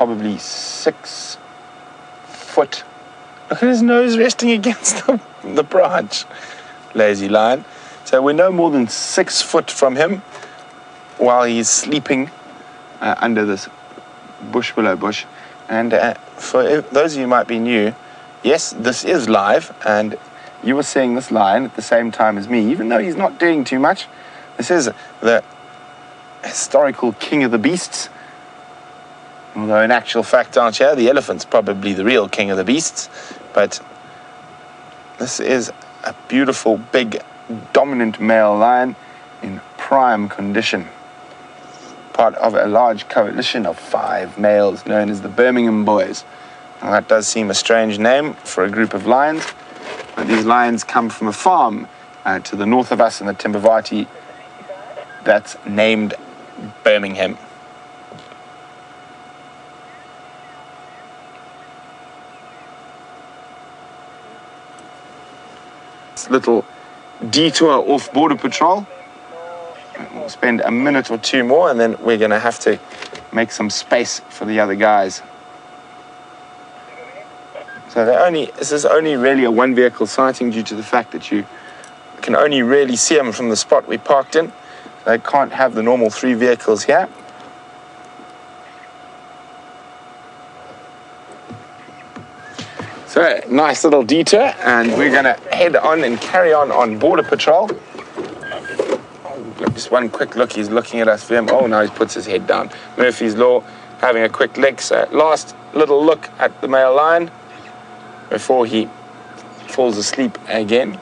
probably 6 foot. Look at his nose resting against the branch. Lazy lion. So we're no more than 6 foot from him while he's sleeping under this bush willow bush. And for those of you who might be new, yes, this is live, and you were seeing this lion at the same time as me, even though he's not doing too much. This is the historical king of the beasts. Although in actual fact, aren't you, the elephant's probably the real king of the beasts. But this is a beautiful, big, dominant male lion in prime condition. Part of a large coalition of 5 males known as the Birmingham Boys. Now, that does seem a strange name for a group of lions, but these lions come from a farm to the north of us in the Timbavati that's named Birmingham. This little detour off Border Patrol. We'll spend a minute or two more, and then we're going to have to make some space for the other guys. So this is only really a one-vehicle sighting due to the fact that you can only really see them from the spot we parked in. They can't have the normal 3 vehicles here. So, nice little detour, and we're going to head on and carry on Border Patrol. Just one quick look, he's looking at us. Oh, now he puts his head down. Murphy's Law, having a quick lick. So last little look at the male lion before he falls asleep again.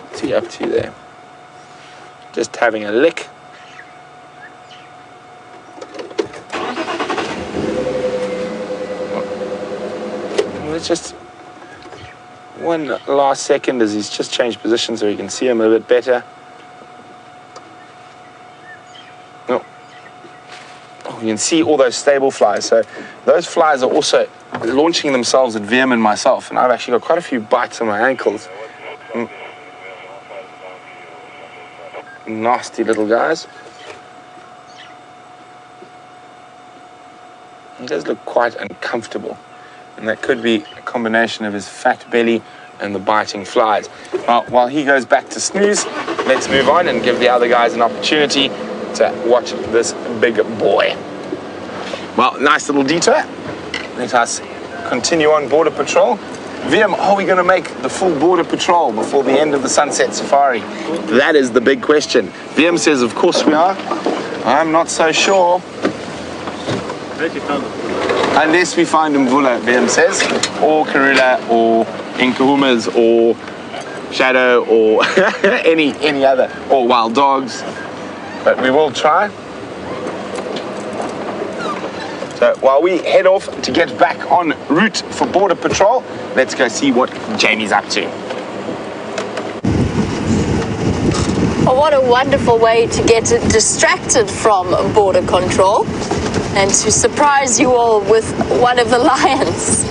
What's he up to there? Just having a lick. Let's just one last second as he's just changed position so we can see him a bit better. Oh, you can see all those stable flies. So those flies are also launching themselves at VM and myself, and I've actually got quite a few bites on my ankles. Nasty little guys. He does look quite uncomfortable, and that could be a combination of his fat belly and the biting flies. Well, while he goes back to snooze, let's move on and give the other guys an opportunity to watch this big boy. Well, nice little detour. Let us continue on Border Patrol. VM, are we going to make the full Border Patrol before the end of the Sunset Safari? That is the big question. VM says, of course we are. I'm not so sure. Unless we find Mvula, VM says, or Karula, or Inkahumas, or Shadow, or any other, or wild dogs. But we will try. So while we head off to get back en route for Border Patrol, let's go see what Jamie's up to. Oh, what a wonderful way to get distracted from border control and to surprise you all with one of the lions.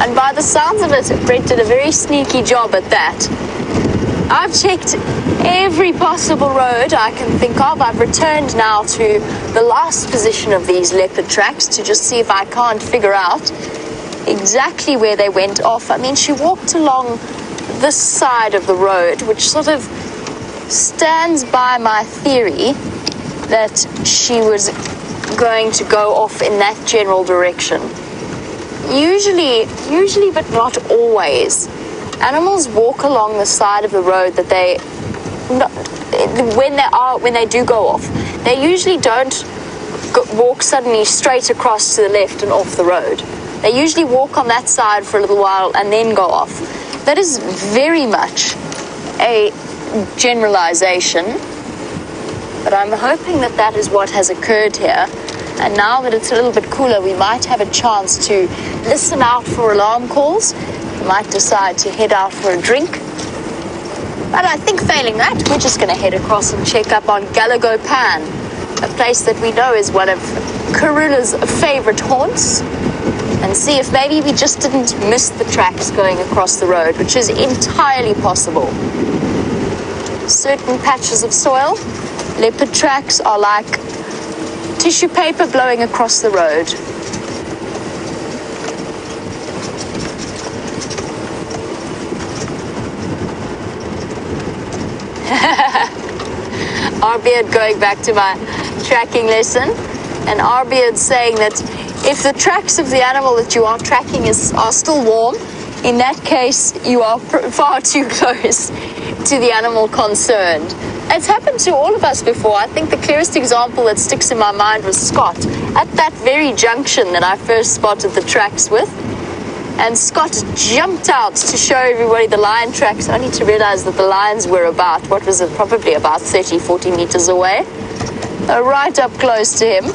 And by the sounds of it, Brett did a very sneaky job at that. I've checked every possible road I can think of. I've returned now to the last position of these leopard tracks to just see if I can't figure out exactly where they went off. I mean, she walked along this side of the road, which sort of stands by my theory that she was going to go off in that general direction. Usually, but not always, animals walk along the side of the road that when they do go off, they usually don't walk suddenly straight across to the left and off the road. They usually walk on that side for a little while and then go off. That is very much a generalization, but I'm hoping that that is what has occurred here. And now that it's a little bit cooler, we might have a chance to listen out for alarm calls. We might decide to head out for a drink. But I think failing that, we're just going to head across and check up on Galago Pan, a place that we know is one of Karula's favorite haunts, and see if maybe we just didn't miss the tracks going across the road, which is entirely possible. Certain patches of soil Leopard tracks are like tissue paper blowing across the road. Rbeard going back to my tracking lesson, and Rbeard saying that if the tracks of the animal that you are tracking are still warm, in that case you are far too close to the animal concerned. It's happened to all of us before. I think the clearest example that sticks in my mind was Scott at that very junction that I first spotted the tracks with. And Scott jumped out to show everybody the lion tracks, only to realize that the lions were about, what was it, probably about 30, 40 meters away, right up close to him.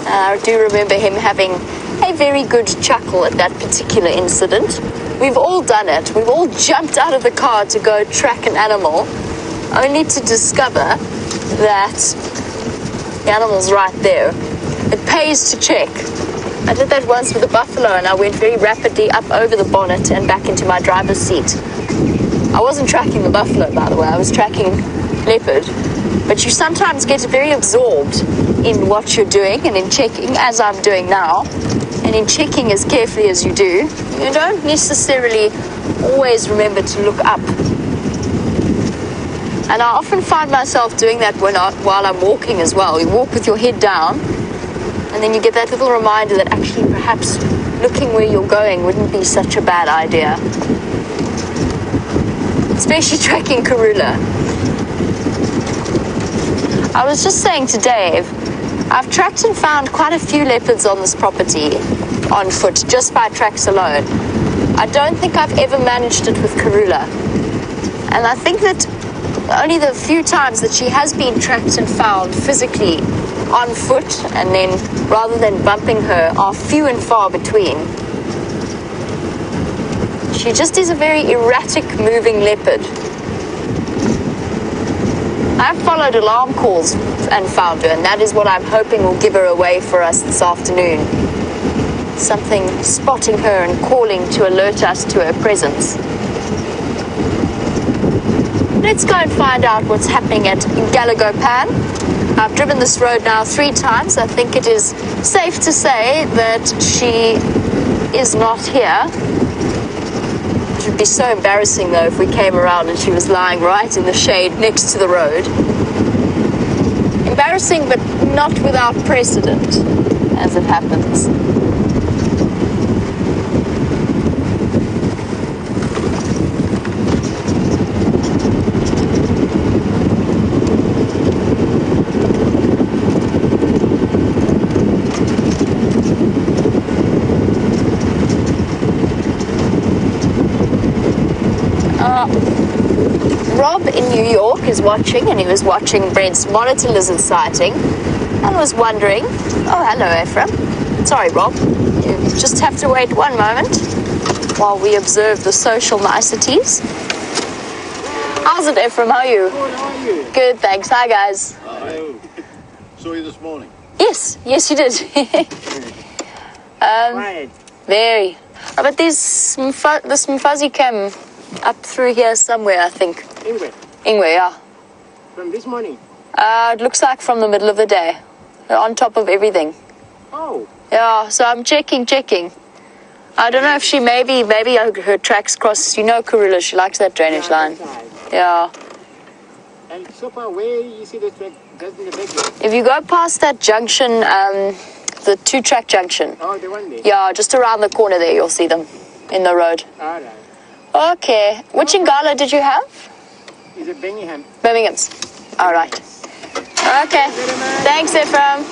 I do remember him having a very good chuckle at that particular incident. We've all done it. We've all jumped out of the car to go track an animal, only to discover that the animal's right there. It pays to check. I did that once with a buffalo, and I went very rapidly up over the bonnet and back into my driver's seat. I wasn't tracking the buffalo, by the way. I was tracking leopard. But you sometimes get very absorbed in what you're doing and in checking, as I'm doing now, and in checking as carefully as you do, you don't necessarily always remember to look up. And I often find myself doing that while I'm walking as well. You walk with your head down, and then you get that little reminder that actually perhaps looking where you're going wouldn't be such a bad idea. Especially tracking Karula. I was just saying to Dave, I've tracked and found quite a few leopards on this property on foot, just by tracks alone. I don't think I've ever managed it with Karula. And I think that only the few times that she has been tracked and found physically on foot, and then rather than bumping her, are few and far between. She just is a very erratic moving leopard. I've followed alarm calls and found her, and that is what I'm hoping will give her away for us this afternoon. Something spotting her and calling to alert us to her presence. Let's go and find out what's happening at Galagopan. I've driven this road now 3 times. I think it is safe to say that she is not here. It would be so embarrassing though if we came around and she was lying right in the shade next to the road. Embarrassing, but not without precedent, as it happens. Rob in New York is watching, and he was watching Brent's monitor lizard sighting and was wondering, oh hello Ephraim, sorry Rob, you just have to wait one moment while we observe the social niceties. How's it Ephraim, how are you? Good, how are you? Good, thanks. Hi guys. Hello. Saw you this morning. Yes you did. Quiet. Very. Oh, but there's some fuzzy cam up through here somewhere, I think. Ingwe, yeah. From this morning? It looks like from the middle of the day. They're on top of everything. Oh. Yeah, so I'm checking. I don't know if she maybe her tracks cross, you know Karula, she likes that drainage line. Yeah. And so far, where you see the track, just in the background? If you go past that junction, the 2-track junction. Oh, the one there? Yeah, just around the corner there, you'll see them in the road. All right. Okay. Which Ngala did you have? Is it Birmingham? Birmingham's. All right. Okay. Thanks, Ephraim.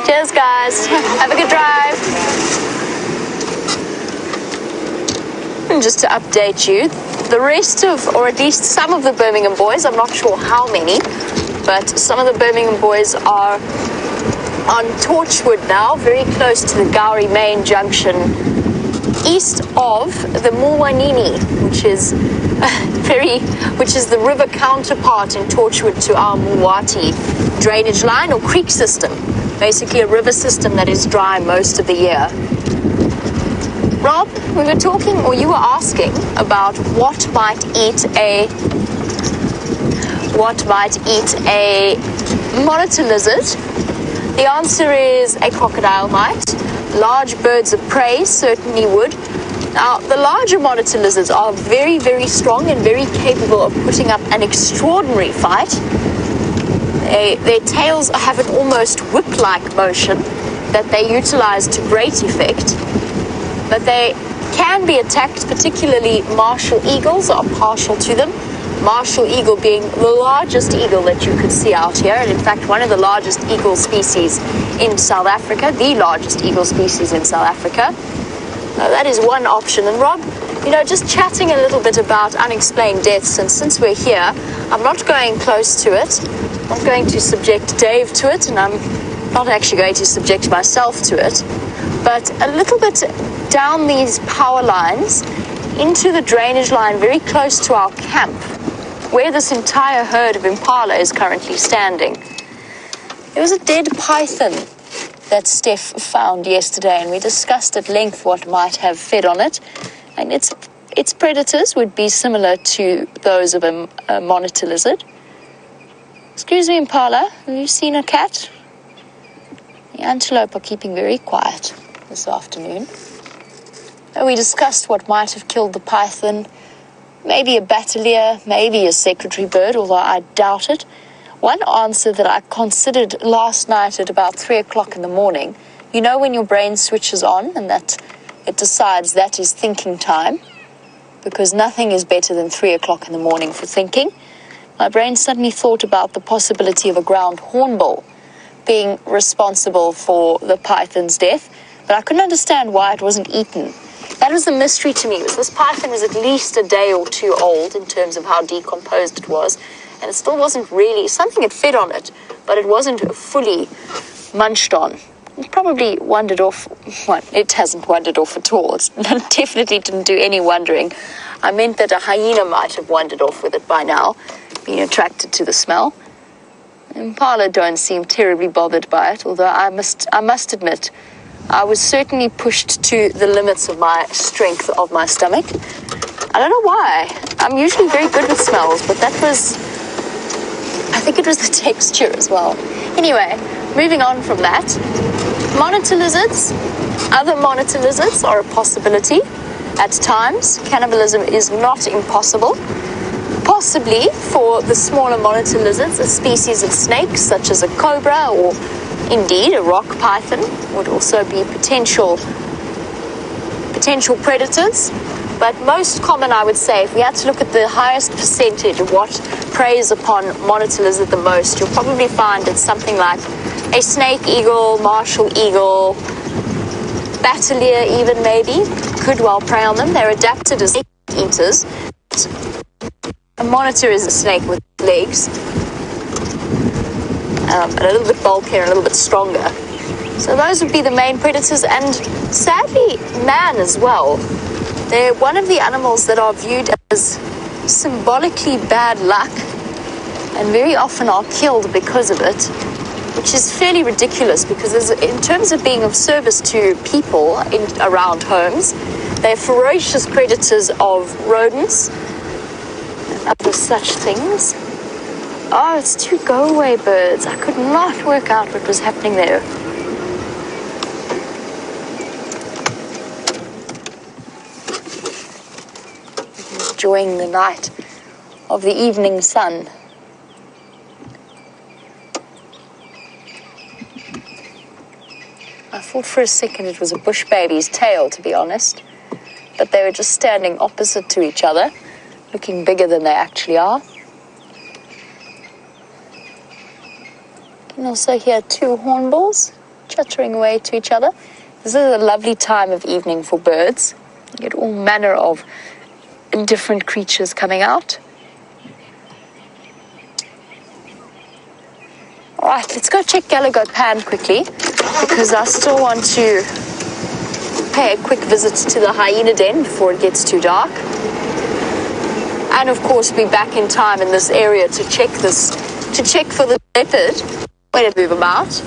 Cheers, guys. Have a good drive. And just to update you, the rest of, or at least some of the Birmingham boys, I'm not sure how many, but some of the Birmingham boys are on Torchwood now, very close to the Gowrie main junction, east of the Mulwanini, which is the river counterpart in Torchwood to our Mulwati drainage line or creek system, basically a river system that is dry most of the year. Rob, we were talking, or you were asking about what might eat a what might eat a monitor lizard? The answer is a crocodile might. Large birds of prey certainly would. Now, the larger monitor lizards are very, very strong and very capable of putting up an extraordinary fight. Their tails have an almost whip-like motion that they utilize to great effect. But they can be attacked, particularly martial eagles are partial to them. Martial eagle being the largest eagle that you could see out here, and in fact one of the largest eagle species in South Africa, the largest eagle species in South Africa. That is one option. And Rob, just chatting a little bit about unexplained deaths, and since we're here, I'm not going close to it. I'm going to subject Dave to it, and I'm not actually going to subject myself to it. But a little bit down these power lines, into the drainage line very close to our camp, where this entire herd of impala is currently standing, there was a dead python that Steph found yesterday, and we discussed at length what might have fed on it. And its predators would be similar to those of a monitor lizard. Excuse me, impala, have you seen a cat? The antelope are keeping very quiet this afternoon. We discussed what might have killed the python. Maybe a batalier, maybe a secretary bird, although I doubt it. One answer that I considered last night at about 3 o'clock in the morning, when your brain switches on and that it decides that is thinking time, because nothing is better than 3 o'clock in the morning for thinking. My brain suddenly thought about the possibility of a ground hornbill being responsible for the python's death, but I couldn't understand why it wasn't eaten. That was the mystery to me. This python was at least a day or two old in terms of how decomposed it was, and it still wasn't really, something had fed on it, but it wasn't fully munched on. It probably wandered off. Well, it hasn't wandered off at all. It definitely didn't do any wandering. I meant that a hyena might have wandered off with it by now, being attracted to the smell. Impala don't seem terribly bothered by it, although I must admit, I was certainly pushed to the limits of my strength of my stomach. I don't know why. I'm usually very good with smells, but I think it was the texture as well. Anyway, moving on from that. Monitor lizards, other monitor lizards are a possibility at times. Cannibalism is not impossible. Possibly for the smaller monitor lizards, a species of snakes such as a cobra or indeed a rock python would also be potential predators. But most common, I would say, if we had to look at the highest percentage of what preys upon monitor lizard the most, you'll probably find it's something like a snake eagle, martial eagle, batalier even maybe, could well prey on them. They're adapted as snake eaters. A monitor is a snake with legs, and a little bit bulkier, and a little bit stronger. So those would be the main predators, and sadly, man as well. They're one of the animals that are viewed as symbolically bad luck, and very often are killed because of it, which is fairly ridiculous because in terms of being of service to people around homes, they're ferocious predators of rodents and other such things. Oh, it's two go-away birds. I could not work out what was happening there. Enjoying the night of the evening sun. I thought for a second it was a bush baby's tail, to be honest. But they were just standing opposite to each other, looking bigger than they actually are. You can also hear two hornbills chattering away to each other. This is a lovely time of evening for birds. You get all manner of different creatures coming out. All right, let's go check Gallagher Pan quickly, because I still want to pay a quick visit to the hyena den before it gets too dark. And of course, be back in time in this area to check for the leopard. Wait to move them out.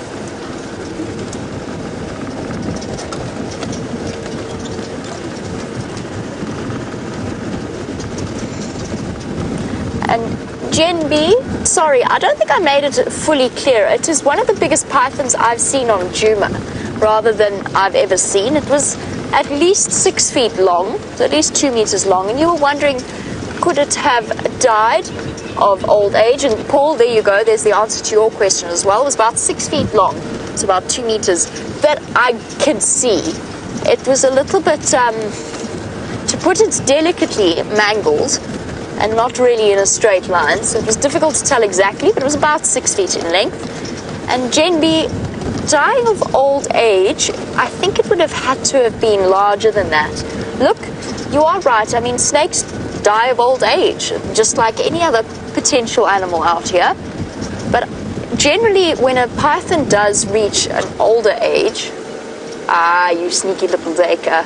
And Gen B, sorry, I don't think I made it fully clear. It is one of the biggest pythons I've seen on Djuma, rather than I've ever seen. It was at least 6 feet long, so at least 2 meters long, and you were wondering, could it have died of old age? And Paul, there you go, there's the answer to your question as well. It was about 6 feet long, it's about 2 meters, that I can see. It was a little bit, to put it delicately, mangled, and not really in a straight line, so it was difficult to tell exactly, but it was about 6 feet in length. And Gen B, dying of old age, I think it would have had to have been larger than that. Look, you are right, I mean, snakes die of old age, just like any other potential animal out here. But generally, when a python does reach an older age, you sneaky little Deka,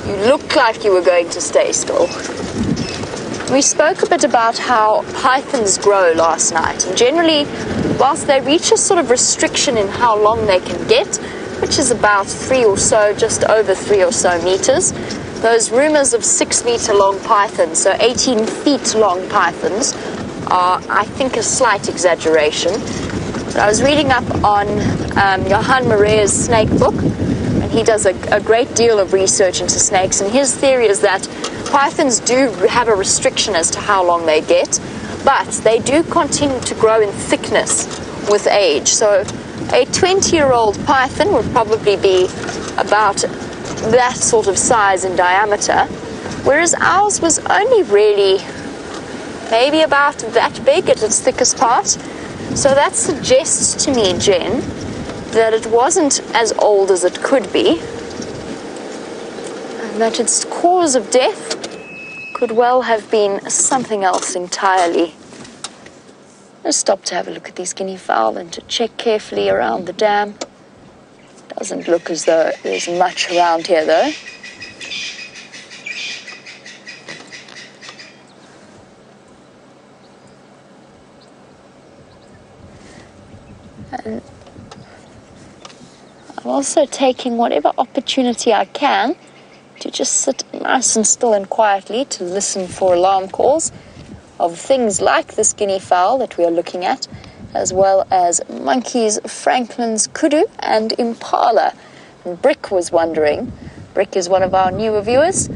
you look like you were going to stay still. We spoke a bit about how pythons grow last night, and generally, whilst they reach a sort of restriction in how long they can get, which is about 3 or so, just over 3 or so meters, those rumors of 6 meter long pythons, so 18 feet long pythons, are, I think, a slight exaggeration. But I was reading up on Johan Mare's snake book, and he does a great deal of research into snakes, and his theory is that pythons do have a restriction as to how long they get, but they do continue to grow in thickness with age. So a 20-year-old python would probably be about that sort of size in diameter, whereas ours was only really maybe about that big at its thickest part. So that suggests to me, Jen, that it wasn't as old as it could be, and that its cause of death could well have been something else entirely. Let's stop to have a look at these guinea fowl and to check carefully around the dam. Doesn't look as though there's much around here, though. And I'm also taking whatever opportunity I can to just sit nice and still and quietly to listen for alarm calls of things like this guinea fowl that we are looking at, as well as monkeys, Franklin's kudu, and impala. And Brick was wondering, Brick is one of our newer viewers,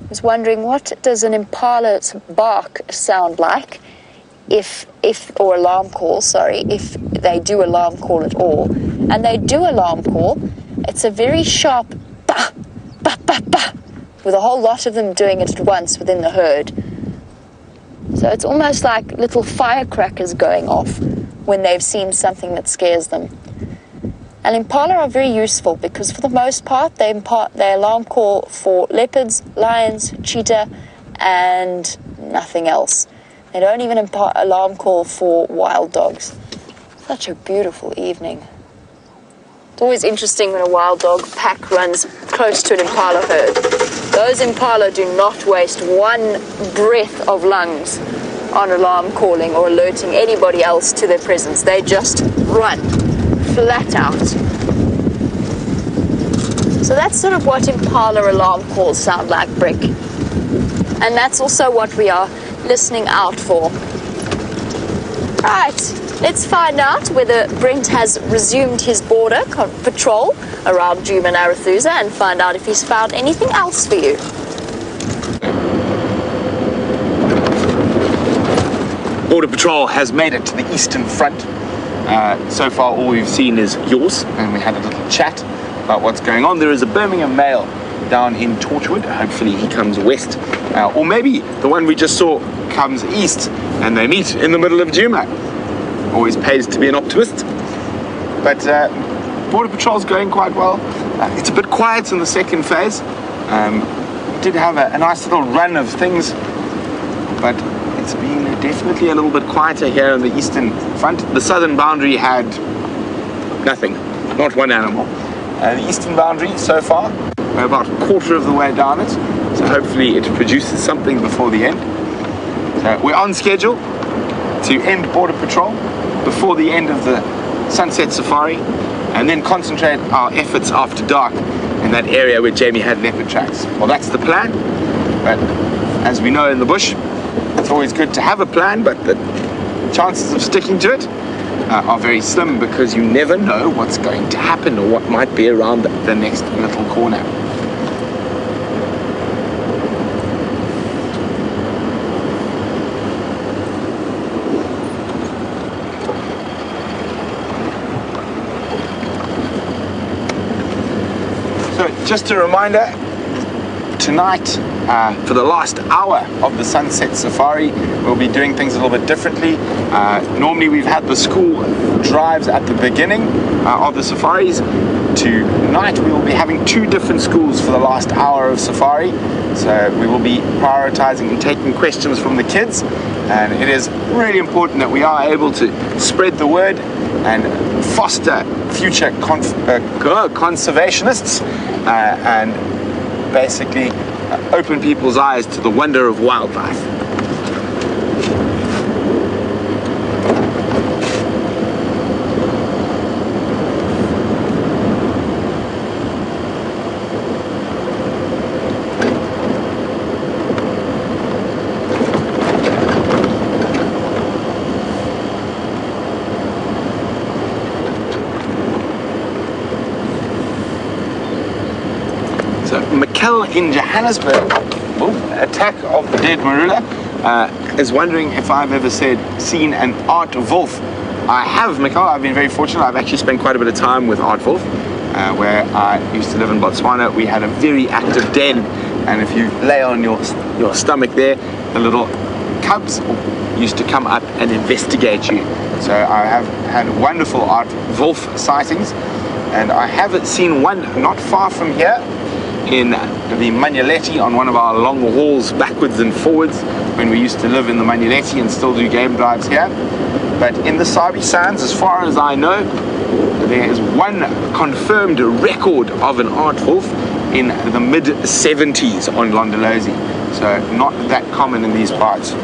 was wondering, what does an impala's bark sound like or alarm call, sorry, if they do alarm call at all. And they do alarm call. It's a very sharp ba, ba, ba, ba, with a whole lot of them doing it at once within the herd. So it's almost like little firecrackers going off when they've seen something that scares them. And impala are very useful because for the most part they alarm call for leopards, lions, cheetah, and nothing else. They don't even alarm call for wild dogs. Such a beautiful evening. It's always interesting when a wild dog pack runs close to an impala herd. Those impala do not waste one breath of lungs on alarm calling or alerting anybody else to their presence. They just run flat out. So that's sort of what impala alarm calls sound like, Brick. And that's also what we are listening out for. Right, let's find out whether Brent has resumed his border patrol around Djuma and Arathusa and find out if he's found anything else for you. Border Patrol has made it to the eastern front. So far all we've seen is yours, and we had a little chat about what's going on. There is a Birmingham male down in Torchwood. Hopefully he comes west, or maybe the one we just saw comes east and they meet in the middle of Djuma. Always pays to be an optimist. But Border Patrol's going quite well. It's a bit quiet in the second phase. We did have a nice little run of things, but it's been definitely a little bit quieter here on the eastern front. The southern boundary had nothing, not one animal. The eastern boundary so far, we're about a quarter of the way down it, so hopefully it produces something before the end. So we're on schedule to end Border Patrol before the end of the sunset safari, and then concentrate our efforts after dark in that area where Jamie had leopard tracks. Well, that's the plan, but as we know in the bush, it's it's always good to have a plan, but the chances of sticking to it are very slim, because you never know what's going to happen or what might be around the next little corner. So just a reminder, tonight, for the last hour of the Sunset Safari, we'll be doing things a little bit differently. Normally we've had the school drives at the beginning of the safaris. Tonight we will be having 2 different schools for the last hour of safari. So we will be prioritizing and taking questions from the kids. And it is really important that we are able to spread the word and foster future conservationists and basically open people's eyes to the wonder of wildlife. In Johannesburg, attack of the dead Karula, is wondering if I've ever seen an art wolf. I have, Michael. I've been very fortunate. I've actually spent quite a bit of time with art wolf, where I used to live in Botswana. We had a very active den, and if you lay on your stomach there, the little cubs used to come up and investigate you. So I have had wonderful art wolf sightings, and I have seen one not far from here, in the Manuleti, on one of our long hauls backwards and forwards when we used to live in the Manuleti and still do game drives here. But in the Sabi Sands, as far as I know, there is one confirmed record of an art wolf in the mid-70s on Londolozi. So not that common in these parts.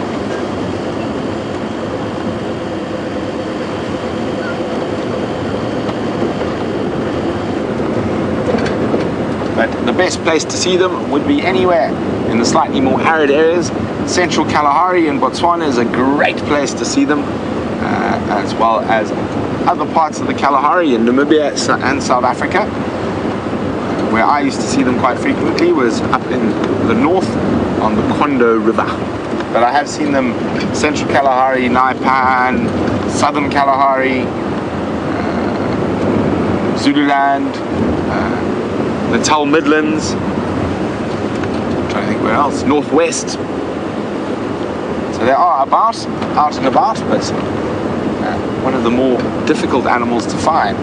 But the best place to see them would be anywhere in the slightly more arid areas. Central Kalahari in Botswana is a great place to see them, as well as other parts of the Kalahari in Namibia and South Africa. Where I used to see them quite frequently was up in the north on the Kondo River. But I have seen them Central Kalahari, Naipan, Southern Kalahari, Zululand, Natal Midlands, I'm trying to think where else, Northwest. So they are out and about, but one of the more difficult animals to find.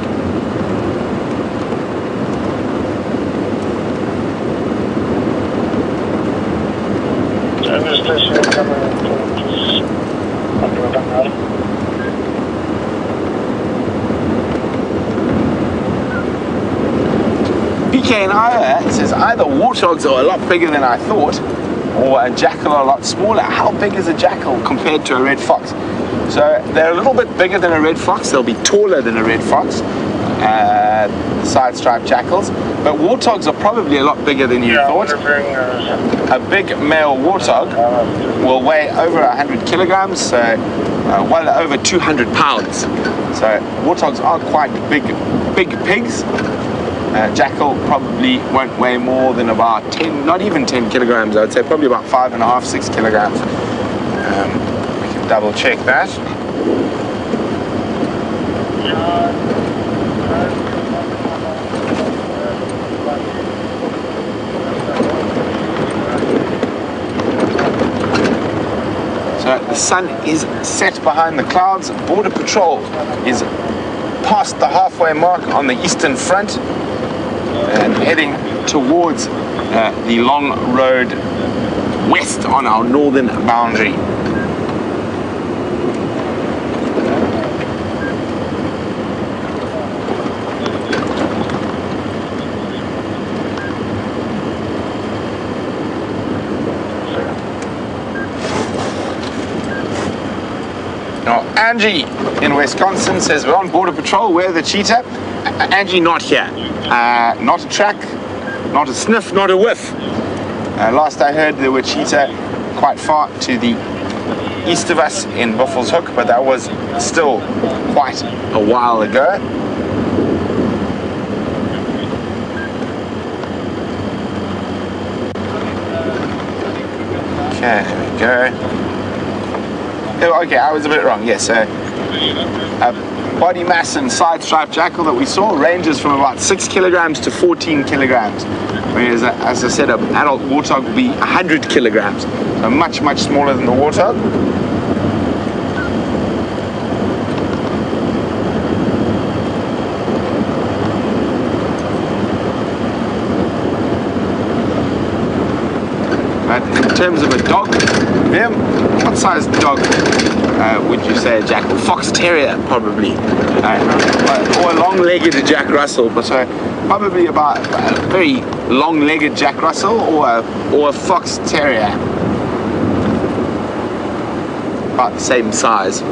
PK in Iowa says either warthogs are a lot bigger than I thought, or a jackal are a lot smaller. How big is a jackal compared to a red fox? So they're a little bit bigger than a red fox. They'll be taller than a red fox, side-striped jackals. But warthogs are probably a lot bigger than you thought. A big male warthog will weigh over 100 kilograms, so well over 200 pounds. So warthogs are quite big pigs. Jackal probably won't weigh more than about 10, not even 10 kilograms, I would say probably about 5.5, 6 kilograms. We can double check that. So the sun is set behind the clouds. Border Patrol is past the halfway mark on the eastern front and heading towards the long road west on our northern boundary. Now, Angie in Wisconsin says we're on Border Patrol. Where the cheetah? Angie, not here. Not a track, not a sniff, not a whiff. Last I heard, there were cheetah quite far to the east of us in Buffalo's Hook, but that was still quite a while ago. Okay, there we go. Oh, okay, I was a bit wrong. Yes, so body mass and side striped jackal that we saw ranges from about 6 kilograms to 14 kilograms. Whereas, as I said, an adult warthog will be 100 kilograms. So much, much smaller than the warthog. But in terms of a dog, what size dog would you say a jackal? Fox terrier, probably. Or a long-legged Jack Russell, but probably about a very long-legged Jack Russell or a fox terrier. About the same size.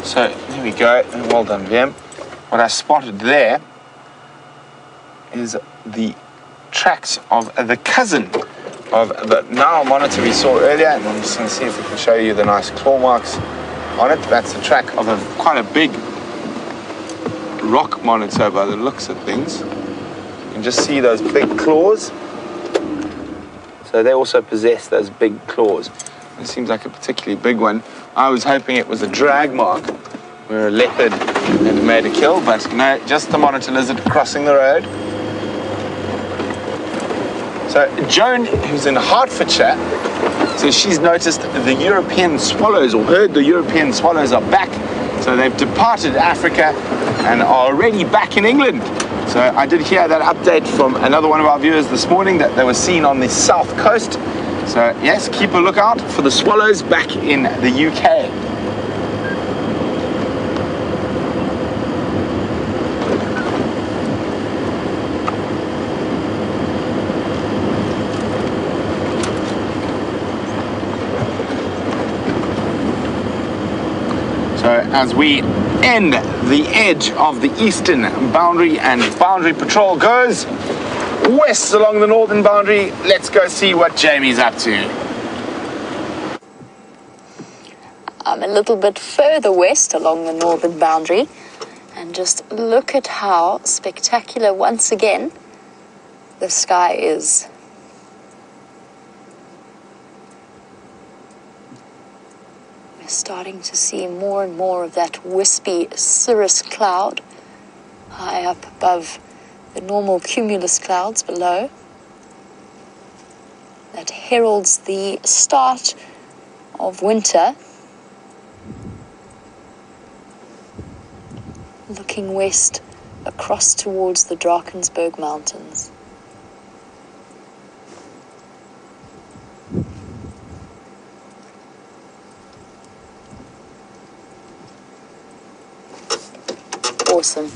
So there we go, and well done, Vim. What I spotted there is the tracks of the cousin of the Nile monitor we saw earlier, and I'm just going to see if we can show you the nice claw marks on it. That's the track of quite a big rock monitor by the looks of things. You can just see those big claws. So they also possess those big claws. It seems like a particularly big one. I was hoping it was a drag mark where a leopard had made a kill, but no, just the monitor lizard crossing the road. So Joan, who's in Hertfordshire, so she's noticed the European swallows, or heard the European swallows are back. So they've departed Africa and are already back in England. So I did hear that update from another one of our viewers this morning that they were seen on the south coast. So yes, keep a lookout for the swallows back in the UK. So as we end the edge of the eastern boundary and boundary patrol goes west along the northern boundary, let's go see what Jamie's up to. I'm a little bit further west along the northern boundary, and just look at how spectacular once again the sky is. We're starting to see more and more of that wispy cirrus cloud high up above the normal cumulus clouds below. That heralds the start of winter. Looking west across towards the Drakensberg Mountains. Awesome.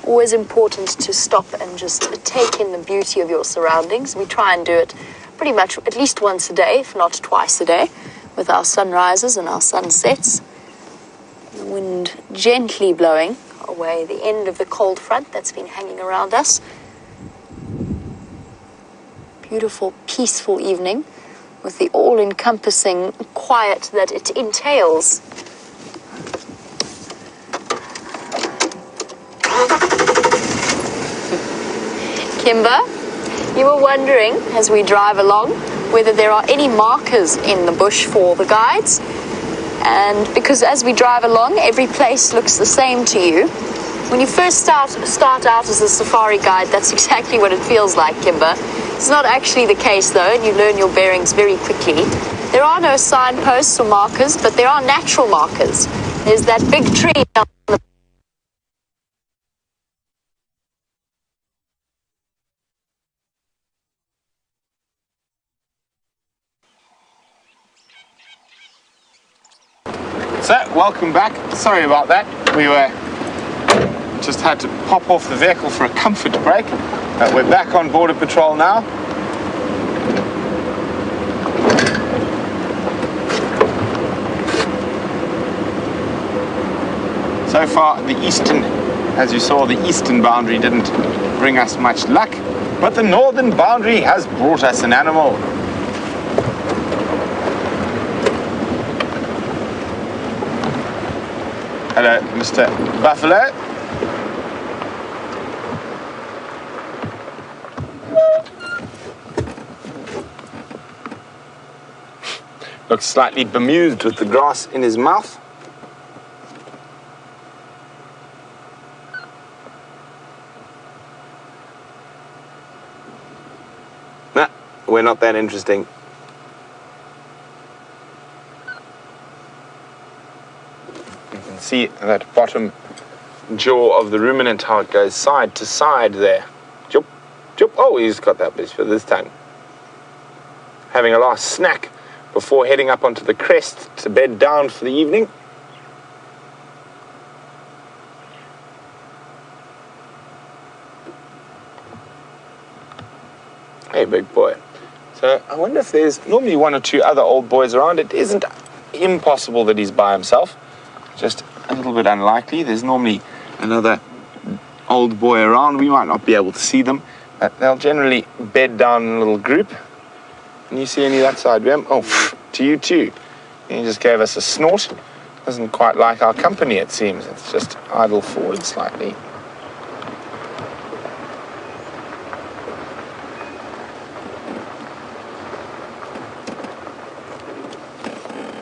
Always important to stop and just take in the beauty of your surroundings. We try and do it pretty much at least once a day, if not twice a day, with our sunrises and our sunsets. The wind gently blowing away the end of the cold front that's been hanging around us. Beautiful, peaceful evening with the all-encompassing quiet that it entails. Kimber, you were wondering, as we drive along, whether there are any markers in the bush for the guides. And because as we drive along, every place looks the same to you. When you first start out as a safari guide, that's exactly what it feels like, Kimber. It's not actually the case, though, and you learn your bearings very quickly. There are no signposts or markers, but there are natural markers. There's that big tree down the So, welcome back. Sorry about that. We just had to pop off the vehicle for a comfort break. We're back on Border Patrol now. So far, the eastern, as you saw, the eastern boundary didn't bring us much luck, but the northern boundary has brought us an animal. Hello, Mr. Buffalo. Looks slightly bemused with the grass in his mouth. Nah, we're not that interesting. See that bottom jaw of the ruminant, how it goes side to side there. Jup, jup. Oh, he's got that bit for this time. Having a last snack before heading up onto the crest to bed down for the evening. Hey, big boy. So I wonder if there's normally one or two other old boys around. It isn't impossible that he's by himself. Just a little bit unlikely. There's normally another old boy around. We might not be able to see them, but they'll generally bed down in a little group. Can you see any of that side, Wim? Oh, to you too. He just gave us a snort. Doesn't quite like our company, it seems. It's just idle forward slightly.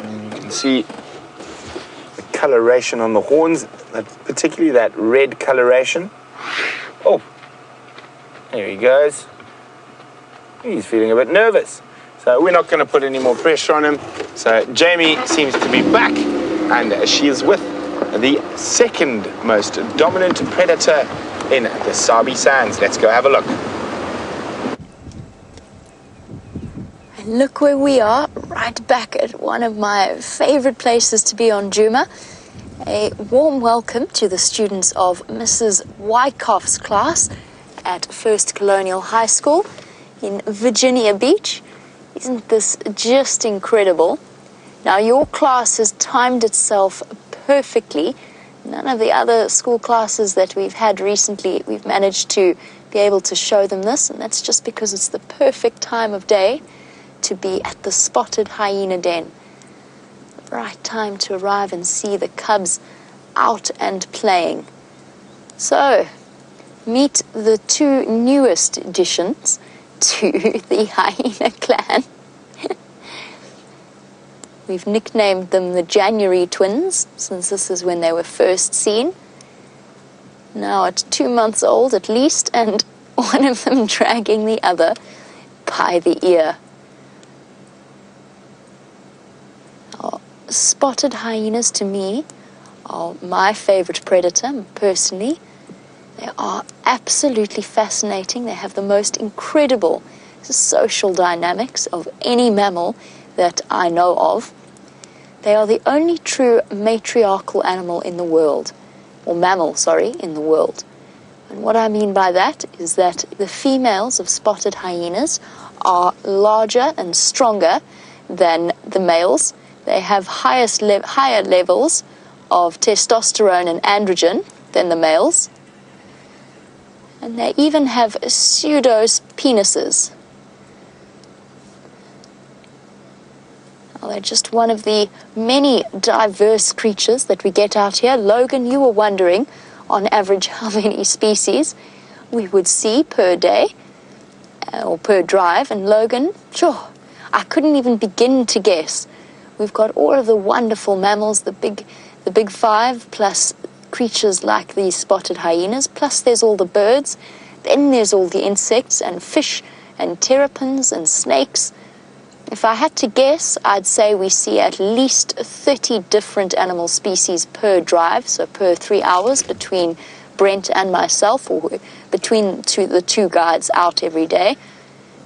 And you can see coloration on the horns, particularly that red coloration. Oh, there he goes. He's feeling a bit nervous. So we're not going to put any more pressure on him. So Jamie seems to be back, and she is with the second most dominant predator in the Sabi Sands. Let's go have a look. Look where we are, right back at one of my favorite places to be on Djuma. A warm welcome to the students of Mrs. Wyckoff's class at First Colonial High School in Virginia Beach. Isn't this just incredible? Now, your class has timed itself perfectly. None of the other school classes that we've had recently, we've managed to be able to show them this, and that's just because it's the perfect time of day to be at the spotted hyena den. The right time to arrive and see the cubs out and playing. So, meet the two newest additions to the hyena clan. We've nicknamed them the January twins, since this is when they were first seen. Now at 2 months old at least, and one of them dragging the other by the ear. Spotted hyenas, to me, are my favorite predator, personally. They are absolutely fascinating. They have the most incredible social dynamics of any mammal that I know of. They are the only true matriarchal animal in the world, or mammal, sorry, in the world. And what I mean by that is that the females of spotted hyenas are larger and stronger than the males. They have higher levels of testosterone and androgen than the males. And they even have pseudo-penises. Well, they're just one of the many diverse creatures that we get out here. Logan, you were wondering, on average, how many species we would see per day or per drive. And Logan, sure, I couldn't even begin to guess. We've got all of the wonderful mammals, the big five, plus creatures like these spotted hyenas, plus there's all the birds, then there's all the insects and fish and terrapins and snakes. If I had to guess, I'd say we see at least 30 different animal species per drive, so per 3 hours between Brent and myself, or between the two guides out every day.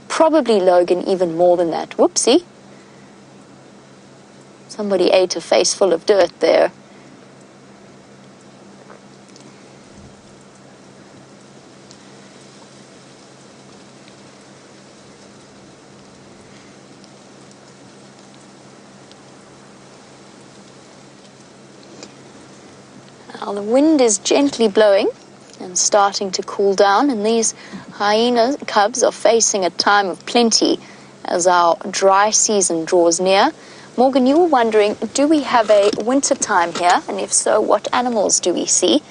Probably, Logan, even more than that. Whoopsie. Somebody ate a face full of dirt there. Now the wind is gently blowing and starting to cool down, and these hyena cubs are facing a time of plenty as our dry season draws near. Morgan, you were wondering, do we have a winter time here? And if so, what animals do we see?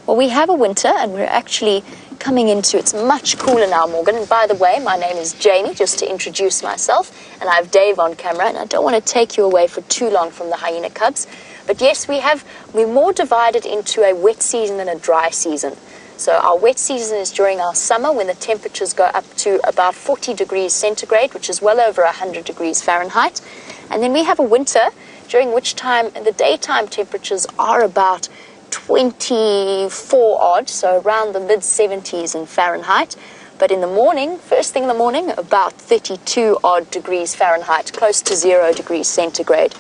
Well, we have a winter, and we're actually coming into, it's much cooler now, Morgan. And by the way, my name is Jamie, just to introduce myself, and I have Dave on camera, and I don't want to take you away for too long from the hyena cubs. But yes, we're more divided into a wet season and a dry season. So our wet season is during our summer, when the temperatures go up to about 40 degrees centigrade, which is well over 100 degrees Fahrenheit. And then we have a winter, during which time the daytime temperatures are about 24 odd, so around the mid-70s in Fahrenheit. But in the morning, first thing in the morning, about 32 odd degrees Fahrenheit, close to 0 degrees centigrade.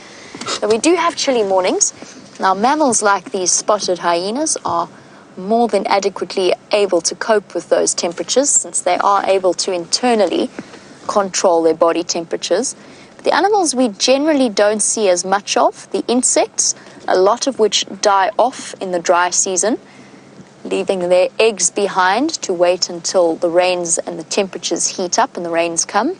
So we do have chilly mornings. Now, mammals like these spotted hyenas are more than adequately able to cope with those temperatures, since they are able to internally control their body temperatures. But the animals we generally don't see as much of, the insects, a lot of which die off in the dry season, leaving their eggs behind to wait until the rains and the temperatures heat up and the rains come.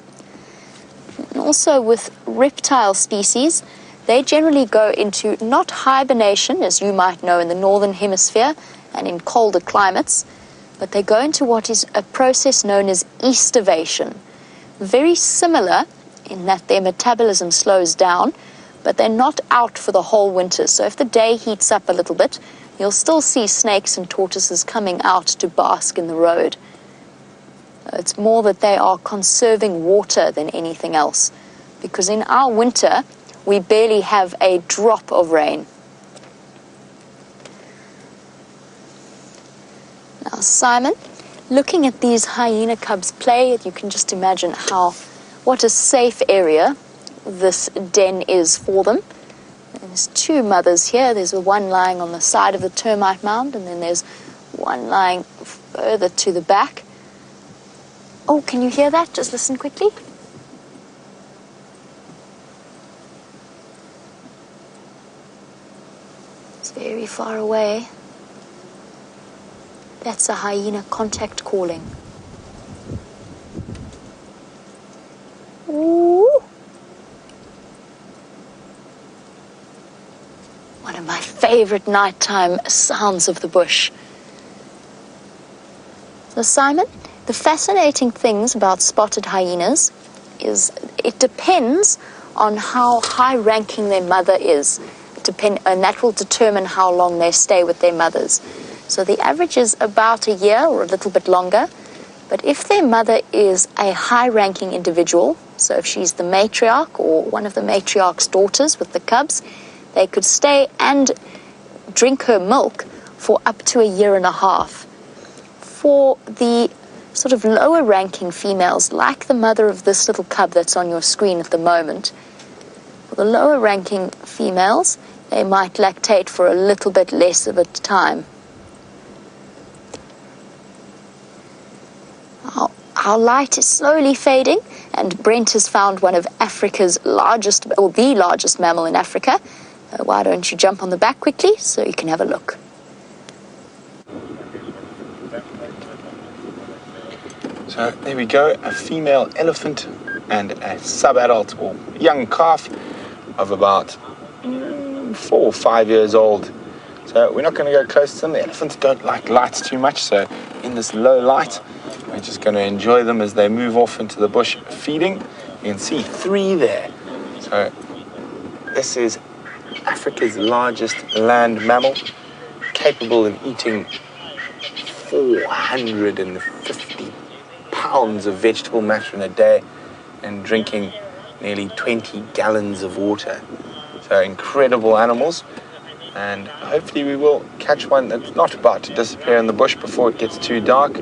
And also with reptile species, they generally go into not hibernation, as you might know in the northern hemisphere and in colder climates, but they go into what is a process known as estivation. Very similar in that their metabolism slows down, but they're not out for the whole winter. So if the day heats up a little bit, you'll still see snakes and tortoises coming out to bask in the road. It's more that they are conserving water than anything else, because in our winter, we barely have a drop of rain. Now, Simon, looking at these hyena cubs play, you can just imagine what a safe area this den is for them. And there's two mothers here. There's one lying on the side of the termite mound, and then there's one lying further to the back. Oh, can you hear that? Just listen quickly. It's very far away. That's a hyena contact calling. Ooh. One of my favorite nighttime sounds of the bush. So, Simon, the fascinating things about spotted hyenas is it depends on how high-ranking their mother is. And that will determine how long they stay with their mothers. So the average is about a year or a little bit longer. But if their mother is a high-ranking individual, so if she's the matriarch or one of the matriarch's daughters with the cubs, they could stay and drink her milk for up to a year and a half. For the sort of lower-ranking females, like the mother of this little cub that's on your screen at the moment, for the lower-ranking females, they might lactate for a little bit less of a time. Our light is slowly fading, and Brent has found one of Africa's largest, or the largest mammal in Africa. Why don't you jump on the back quickly so you can have a look? So there we go, a female elephant and a sub-adult or young calf of about 4 or 5 years old. So we're not going to go close to them. The elephants don't like lights too much, so in this low light, we're just going to enjoy them as they move off into the bush feeding. You can see 3 there. So this is Africa's largest land mammal, capable of eating 450 pounds of vegetable matter in a day and drinking nearly 20 gallons of water. So incredible animals, and hopefully we will catch one that's not about to disappear in the bush before it gets too dark.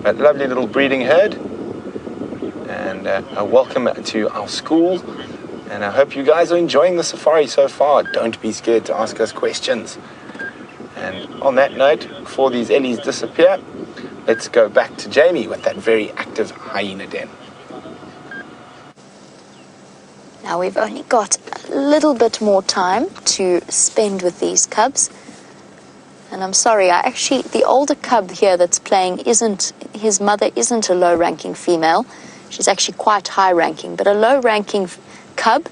But lovely little breeding herd, and a welcome to our school And I hope you guys are enjoying the safari so far. Don't be scared to ask us questions. And on that note, before these Ellies disappear, let's go back to Jamie with that very active hyena den. Now we've only got a little bit more time to spend with these cubs. And I'm sorry, the older cub here that's playing his mother isn't a low-ranking female. She's actually quite high-ranking, but a low-ranking cub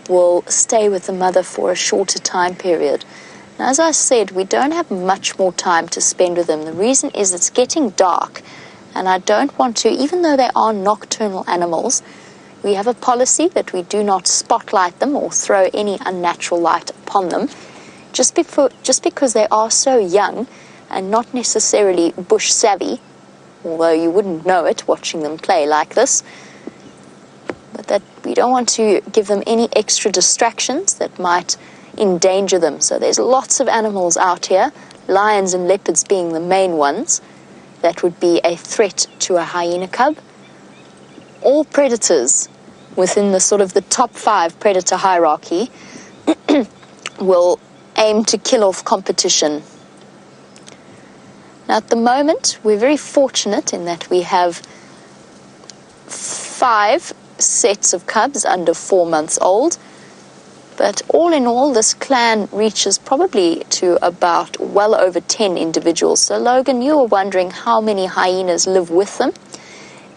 will stay with the mother for a shorter time period. Now, as I said, we don't have much more time to spend with them. The reason is it's getting dark, and I don't want to, even though they are nocturnal animals, we have a policy that we do not spotlight them or throw any unnatural light upon them, just because they are so young and not necessarily bush savvy, although you wouldn't know it watching them play like this, but that we don't want to give them any extra distractions that might endanger them. So there's lots of animals out here, lions and leopards being the main ones, that would be a threat to a hyena cub. All predators within the sort of the top 5 predator hierarchy will aim to kill off competition. Now, at the moment, we're very fortunate in that we have 5 sets of cubs under 4 months old. But all in all, this clan reaches probably to about well over 10 individuals. So, Logan, you were wondering how many hyenas live with them.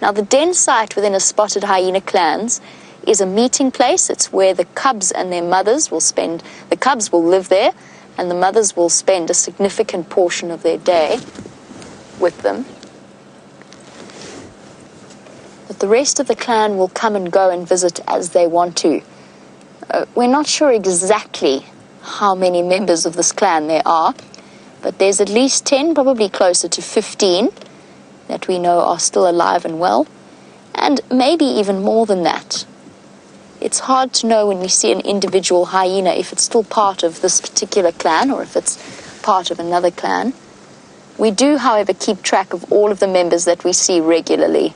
Now, the den site within a spotted hyena clans is a meeting place. It's where the cubs and their mothers will spend. The cubs will live there, and the mothers will spend a significant portion of their day with them. But the rest of the clan will come and go and visit as they want to. We're not sure exactly how many members of this clan there are, but there's at least 10, probably closer to 15, that we know are still alive and well, and maybe even more than that. It's hard to know when we see an individual hyena if it's still part of this particular clan or if it's part of another clan. We do, however, keep track of all of the members that we see regularly.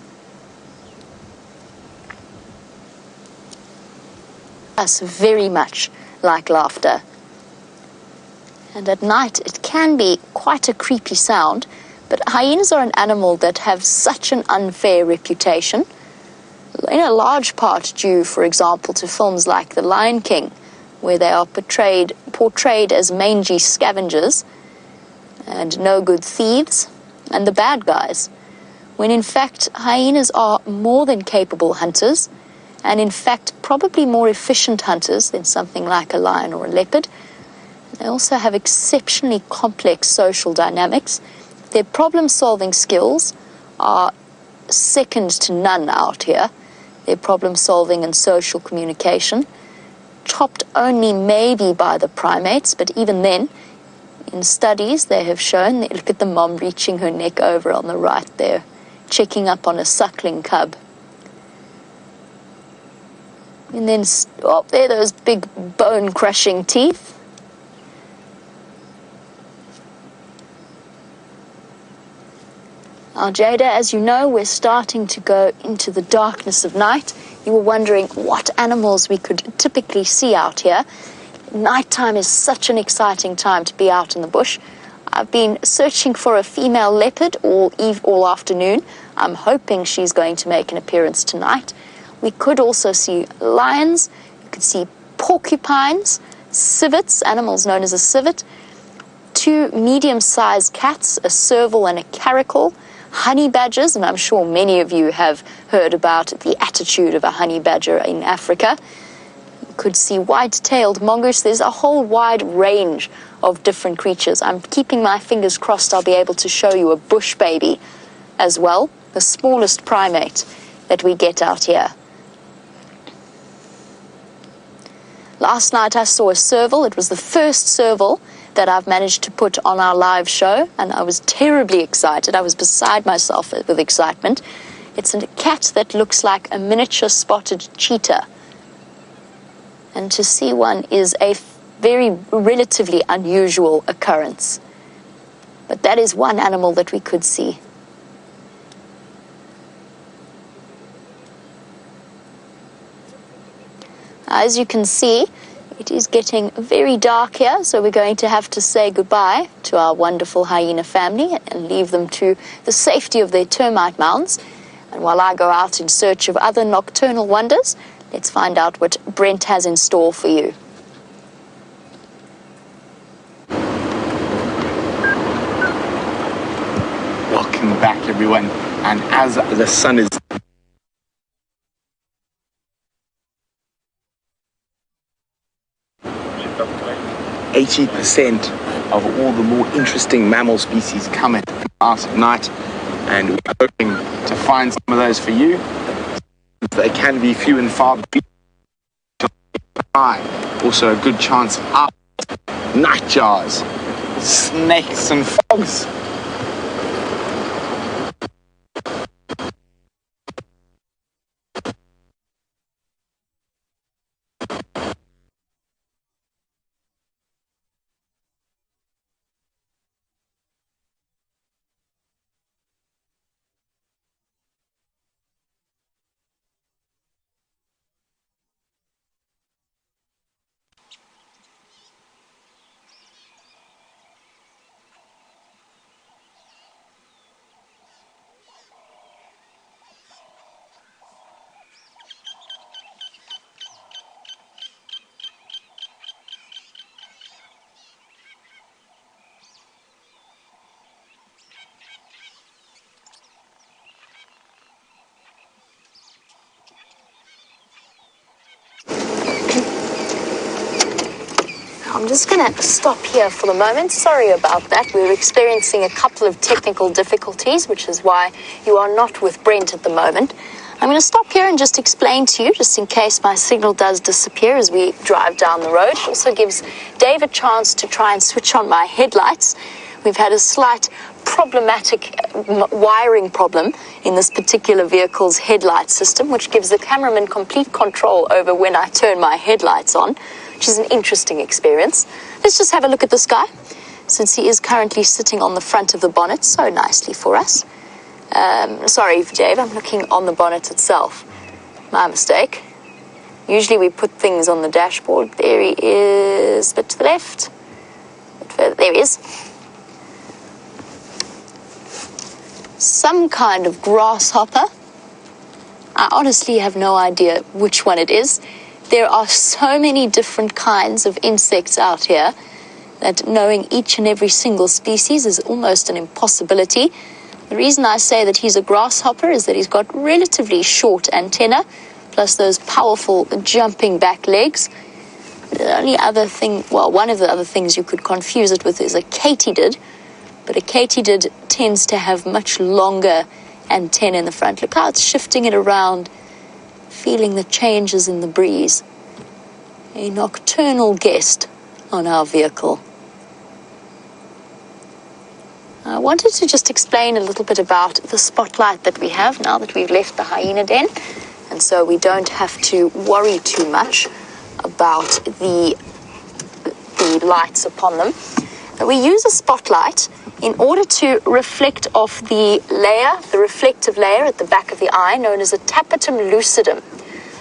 Us very much like laughter. And at night it can be quite a creepy sound, but hyenas are an animal that have such an unfair reputation, in a large part due, for example, to films like The Lion King, where they are portrayed as mangy scavengers and no good thieves and the bad guys, when in fact hyenas are more than capable hunters, and in fact probably more efficient hunters than something like a lion or a leopard. They also have exceptionally complex social dynamics. Their problem-solving skills are second to none out here. Their problem-solving and social communication, topped only maybe by the primates, but even then, in studies they have shown, look at the mom reaching her neck over on the right there, checking up on a suckling cub. And then, oh, there, those big bone-crushing teeth. Now, Jada, as you know, we're starting to go into the darkness of night. You were wondering what animals we could typically see out here. Nighttime is such an exciting time to be out in the bush. I've been searching for a female leopard all afternoon. I'm hoping she's going to make an appearance tonight. We could also see lions, you could see porcupines, civets, animals known as a civet, 2 medium-sized cats, a serval and a caracal, honey badgers, and I'm sure many of you have heard about the attitude of a honey badger in Africa. You could see white-tailed mongoose. There's a whole wide range of different creatures. I'm keeping my fingers crossed I'll be able to show you a bush baby as well, the smallest primate that we get out here. Last night I saw a serval. It was the first serval that I've managed to put on our live show, and I was terribly excited. I was beside myself with excitement. It's a cat that looks like a miniature spotted cheetah. And to see one is a very relatively unusual occurrence. But that is one animal that we could see. As you can see, it is getting very dark here, so we're going to have to say goodbye to our wonderful hyena family and leave them to the safety of their termite mounds. And while I go out in search of other nocturnal wonders, let's find out what Brent has in store for you. Welcome back, everyone. And as the sun is 80% of all the more interesting mammal species come out at night, and we're hoping to find some of those for you. They can be few and far between. Also a good chance of nightjars, snakes and frogs. I'm just going to stop here for the moment. Sorry about that. We're experiencing a couple of technical difficulties, which is why you are not with Brent at the moment. I'm going to stop here and just explain to you, just in case my signal does disappear as we drive down the road. It also gives Dave a chance to try and switch on my headlights. We've had a slight problematic wiring problem in this particular vehicle's headlight system, which gives the cameraman complete control over when I turn my headlights on, which is an interesting experience. Let's just have a look at this guy, since he is currently sitting on the front of the bonnet so nicely for us. Sorry, Dave, I'm looking on the bonnet itself. My mistake. Usually we put things on the dashboard. There he is, a bit to the left, a bit further. There he is. Some kind of grasshopper. I honestly have no idea which one it is. There are so many different kinds of insects out here that knowing each and every single species is almost an impossibility. The reason I say that he's a grasshopper is that he's got relatively short antennae, plus those powerful jumping back legs. The only other thing, well, one of the other things you could confuse it with is a katydid, but a katydid tends to have much longer antennae in the front. Look how it's shifting it around, feeling the changes in the breeze. A nocturnal guest on our vehicle. I wanted to just explain a little bit about the spotlight that we have now that we've left the hyena den, and so we don't have to worry too much about the lights upon them. We use a spotlight in order to reflect off the layer, the reflective layer at the back of the eye, known as a tapetum lucidum.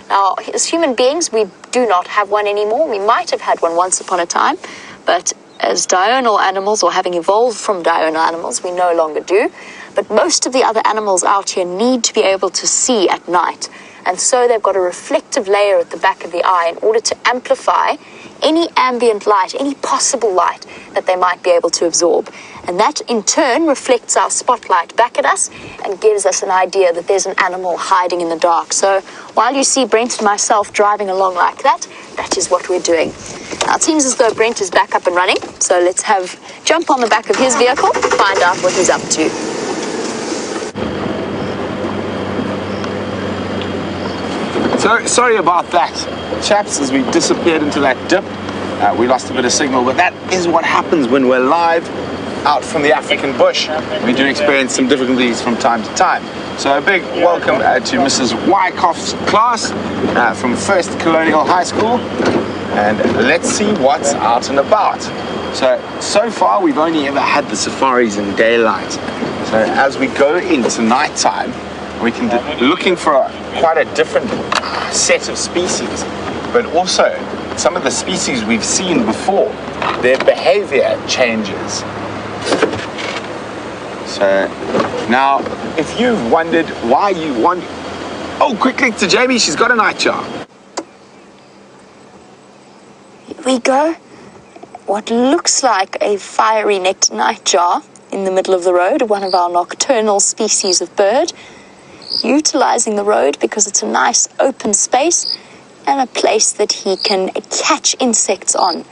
Now, as human beings, we do not have one anymore. We might have had one once upon a time, but as diurnal animals, or having evolved from diurnal animals, we no longer do. But most of the other animals out here need to be able to see at night. And so they've got a reflective layer at the back of the eye in order to amplify any ambient light, any possible light that they might be able to absorb. And that in turn reflects our spotlight back at us and gives us an idea that there's an animal hiding in the dark. So while you see Brent and myself driving along like that, that is what we're doing. Now it seems as though Brent is back up and running, so let's jump on the back of his vehicle, find out what he's up to. So sorry about that, chaps, as we disappeared into that dip. We lost a bit of signal, but that is what happens when we're live out from the African bush. We do experience some difficulties from time to time. So a big welcome to Mrs. Wyckoff's class from 1st Colonial High School, and let's see what's out and about. So far we've only ever had the safaris in daylight. So as we go into nighttime, we can looking for quite a different set of species. but also some of the species we've seen before, their behavior changes. So now, if you've wondered why you want... Oh, quick link to Jamie, she's got a nightjar. Here we go. What looks like a fiery-necked nightjar in the middle of the road, one of our nocturnal species of bird, utilizing the road because it's a nice open space and a place that he can catch insects on.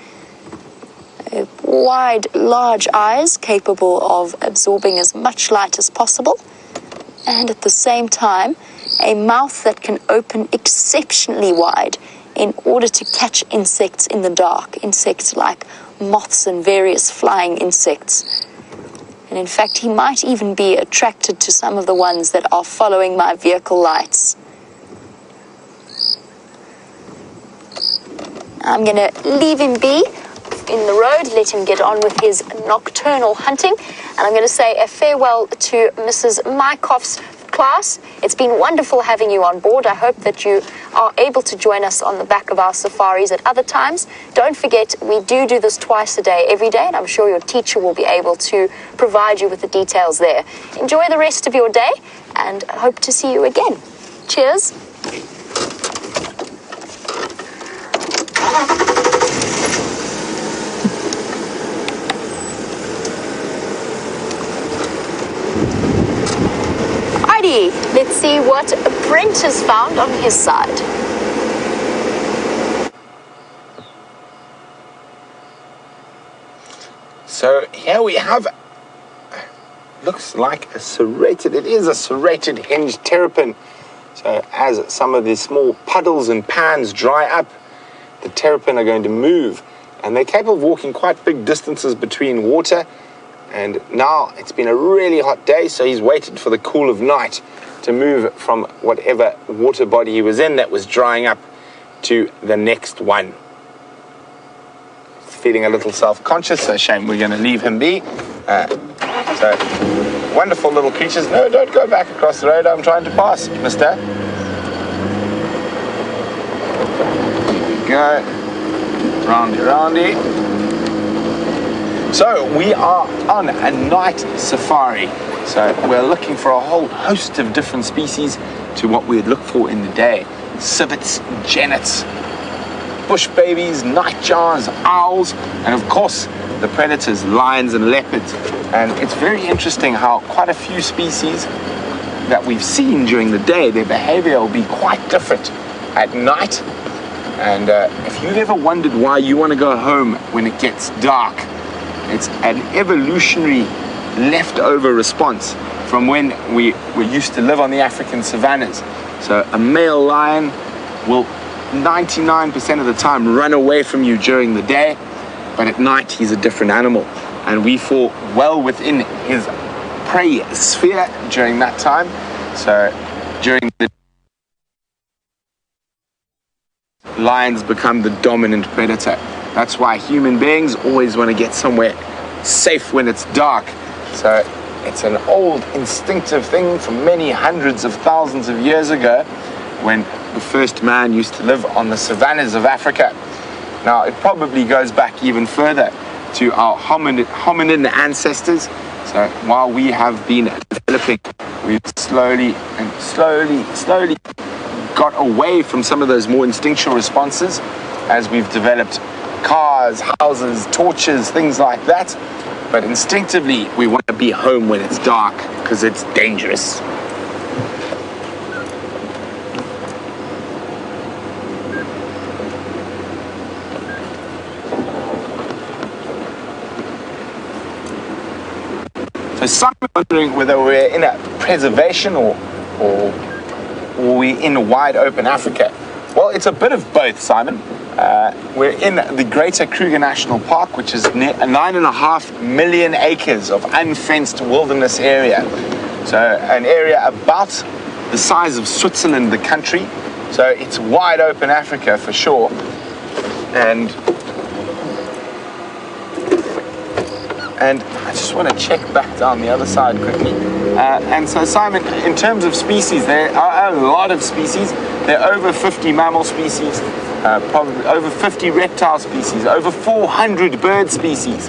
Wide, large eyes capable of absorbing as much light as possible, and at the same time, a mouth that can open exceptionally wide in order to catch insects in the dark, insects like moths and various flying insects. And in fact, he might even be attracted to some of the ones that are following my vehicle lights. I'm going to leave him be in the road, let him get on with his nocturnal hunting, and I'm going to say a farewell to Mrs. Mykoff's class. It's been wonderful having you on board. I hope that you are able to join us on the back of our safaris at other times. Don't forget, we do this twice a day, every day, and I'm sure your teacher will be able to provide you with the details there. Enjoy the rest of your day, and I hope to see you again. Cheers. Let's see what Brent has found on his side. So here we have, looks like a serrated, it is a serrated hinged terrapin. So as some of these small puddles and pans dry up, the terrapin are going to move, and they're capable of walking quite big distances between water. And now it's been a really hot day, so he's waited for the cool of night to move from whatever water body he was in that was drying up to the next one. Feeling a little self-conscious, so shame we're going to leave him be. So, wonderful little creatures. No, don't go back across the road. I'm trying to pass, mister. Here we go. Roundy, roundy. So we are on a night safari. So we're looking for a whole host of different species to what we'd look for in the day. Civets, genets, bush babies, nightjars, owls, and of course the predators, lions and leopards. And it's very interesting how quite a few species that we've seen during the day, their behavior will be quite different at night. And if you've ever wondered why you want to go home when it gets dark, it's an evolutionary leftover response from when we used to live on the African savannas. So a male lion will 99% of the time run away from you during the day, but at night he's a different animal. And we fall well within his prey sphere during that time. So during the lions become the dominant predator. That's why human beings always want to get somewhere safe when it's dark. So it's an old instinctive thing from many hundreds of thousands of years ago when the first man used to live on the savannas of Africa. Now it probably goes back even further to our hominin ancestors. So while we have been developing, we've slowly got away from some of those more instinctual responses as we've developed cars, houses, torches, things like that. But instinctively, we want to be home when it's dark because it's dangerous. So some are wondering whether we're in a preservation or we're in wide open Africa. Well, it's a bit of both, Simon. We're in the Greater Kruger National Park, which is 9.5 million acres of unfenced wilderness area. So an area about the size of Switzerland, the country. So it's wide open Africa for sure. And I just want to check back down the other side quickly. And so, Simon, in terms of species, there are a lot of species. There are over 50 mammal species. probably over 50 reptile species, over 400 bird species,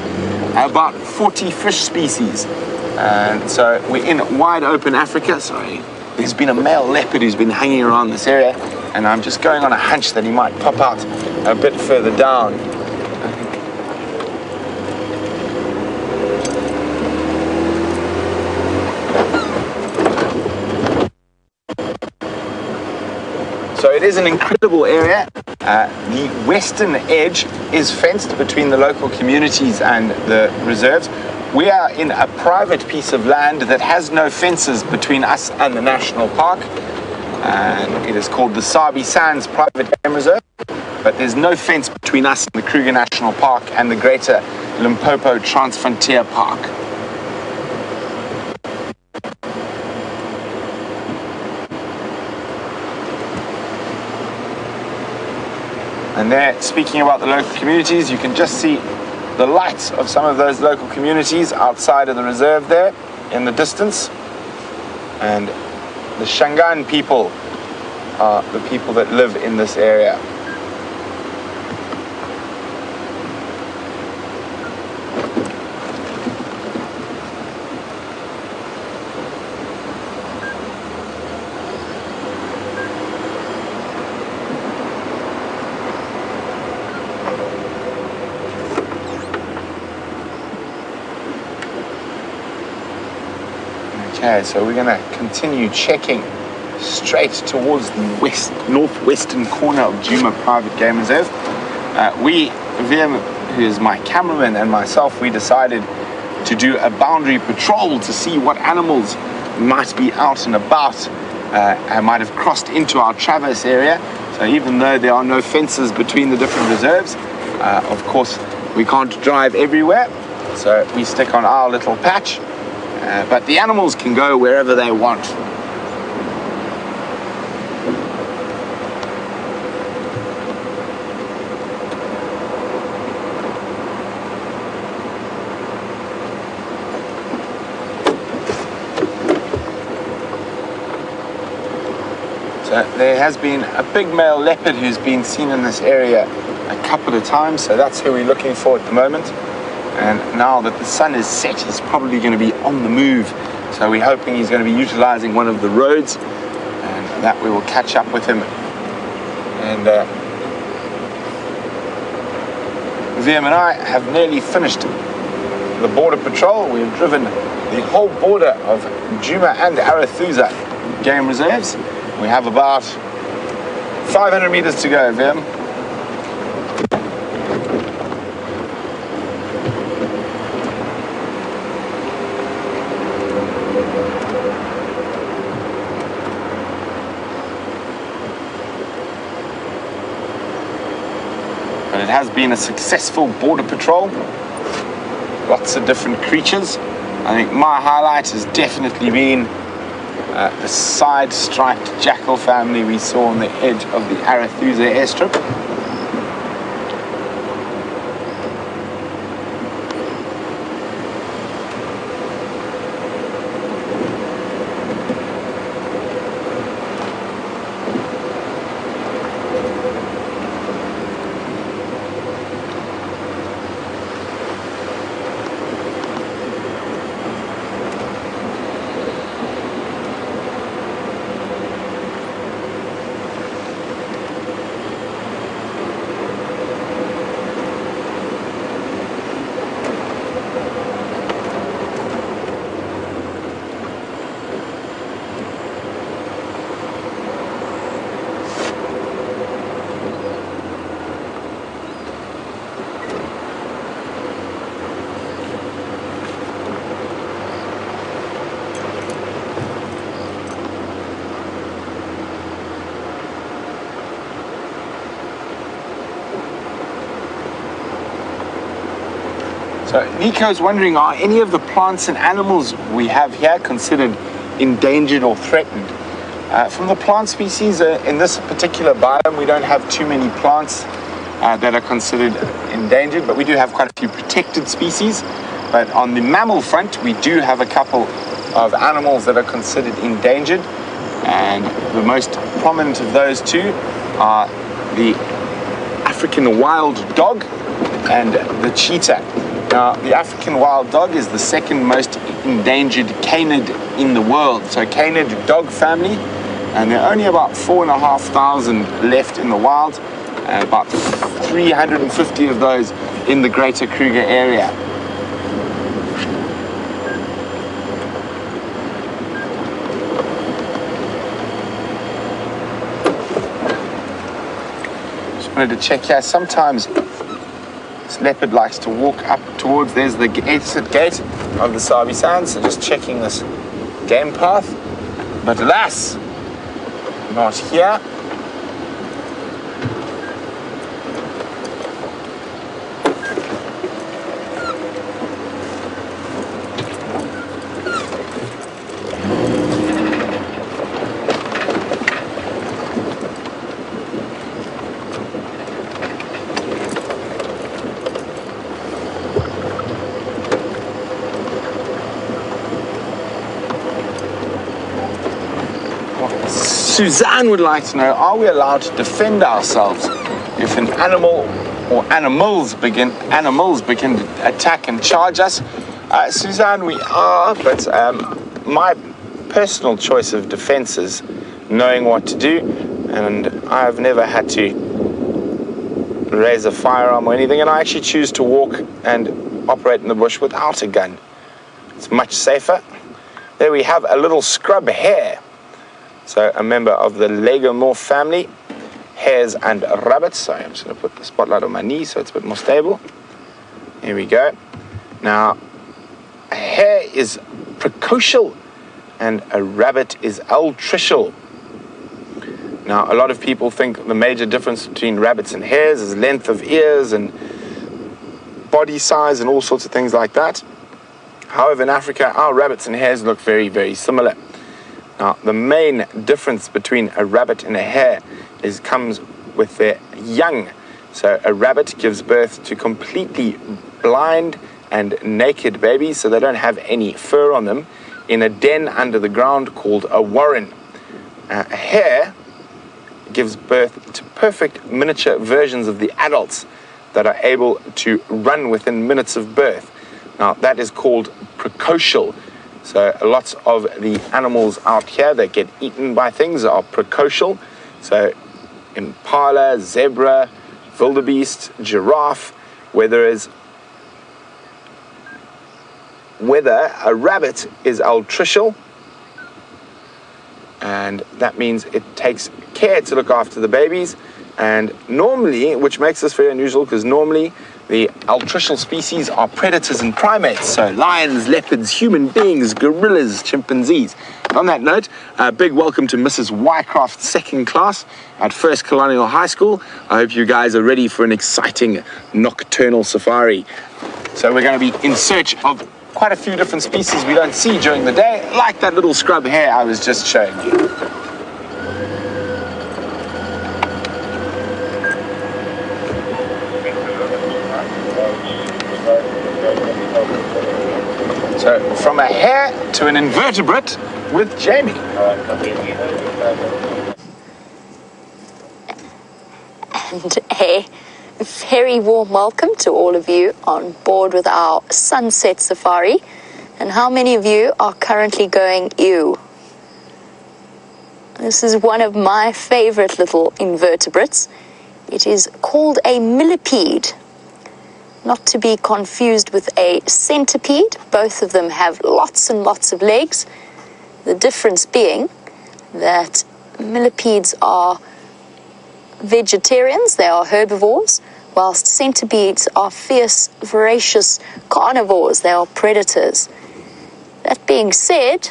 about 40 fish species. And so we're in wide open Africa. Sorry, there's been a male leopard who's been hanging around this area, and I'm just going on a hunch that he might pop out a bit further down. So it is an incredible area. The western edge is fenced between the local communities and the reserves. We are in a private piece of land that has no fences between us and the national park. And it is called the Sabi Sands Private Game Reserve. But there's no fence between us and the Kruger National Park and the Greater Limpopo Transfrontier Park. And there, speaking about the local communities, you can just see the lights of some of those local communities outside of the reserve there in the distance. And the Shangaan people are the people that live in this area. Okay, so we're going to continue checking straight towards the northwestern corner of Djuma Private Game Reserve. VM, who is my cameraman, and myself, we decided to do a boundary patrol to see what animals might be out and about and might have crossed into our traverse area. So even though there are no fences between the different reserves, of course, we can't drive everywhere. So we stick on our little patch. But the animals can go wherever they want. So there has been a big male leopard who's been seen in this area a couple of times, so that's who we're looking for at the moment. And now that the sun is set, he's probably going to be on the move. So we're hoping he's going to be utilizing one of the roads, and that we will catch up with him. And VM and I have nearly finished the border patrol. We've driven the whole border of Djuma and Arathusa game reserves. We have about 500 meters to go, VM. But it has been a successful border patrol. Lots of different creatures. I think my highlight has definitely been the side-striped jackal family we saw on the edge of the Arathusa airstrip. So Nico's wondering, are any of the plants and animals we have here considered endangered or threatened? From the plant species in this particular biome, we don't have too many plants that are considered endangered, but we do have quite a few protected species. But on the mammal front, we do have a couple of animals that are considered endangered, and the most prominent of those two are the African wild dog and the cheetah. Now, the African wild dog is the second most endangered canid in the world. So canid dog family, and there are only about 4,500 left in the wild, and about 350 of those in the greater Kruger area. Just wanted to check here. Sometimes this leopard likes to walk up towards, there's the exit gate of the Sabi Sands, so just checking this game path. But alas, not here. Suzanne would like to know, are we allowed to defend ourselves if an animal or animals begin to attack and charge us? Suzanne, we are, but my personal choice of defense is knowing what to do, and I've never had to raise a firearm or anything, and I actually choose to walk and operate in the bush without a gun. It's much safer. There we have a little scrub hare. So a member of the Legomorph family, hares and rabbits. Sorry, I'm just going to put the spotlight on my knee so it's a bit more stable. Here we go. Now, a hare is precocial and a rabbit is altricial. Now, a lot of people think the major difference between rabbits and hares is length of ears and body size and all sorts of things like that. However, in Africa, our rabbits and hares look very, very similar. Now, the main difference between a rabbit and a hare comes with their young. So a rabbit gives birth to completely blind and naked babies, so they don't have any fur on them, in a den under the ground called a warren. A hare gives birth to perfect miniature versions of the adults that are able to run within minutes of birth. Now, that is called precocial. So lots of the animals out here that get eaten by things are precocial. So impala, zebra, wildebeest, giraffe, whether a rabbit is altricial, and that means it takes care to look after the babies, and normally, which makes this very unusual, because normally the altricial species are predators and primates, so lions, leopards, human beings, gorillas, chimpanzees. On that note, a big welcome to Mrs. Wycroft's second class at First Colonial High School. I hope you guys are ready for an exciting nocturnal safari. So we're going to be in search of quite a few different species we don't see during the day, like that little scrub hare I was just showing you. So, from a hare to an invertebrate with Jamie. And a very warm welcome to all of you on board with our sunset safari. And how many of you are currently going ew? This is one of my favorite little invertebrates. It is called a millipede. Not to be confused with a centipede. Both of them have lots and lots of legs. The difference being that millipedes are vegetarians, they are herbivores, whilst centipedes are fierce, voracious carnivores, they are predators. That being said,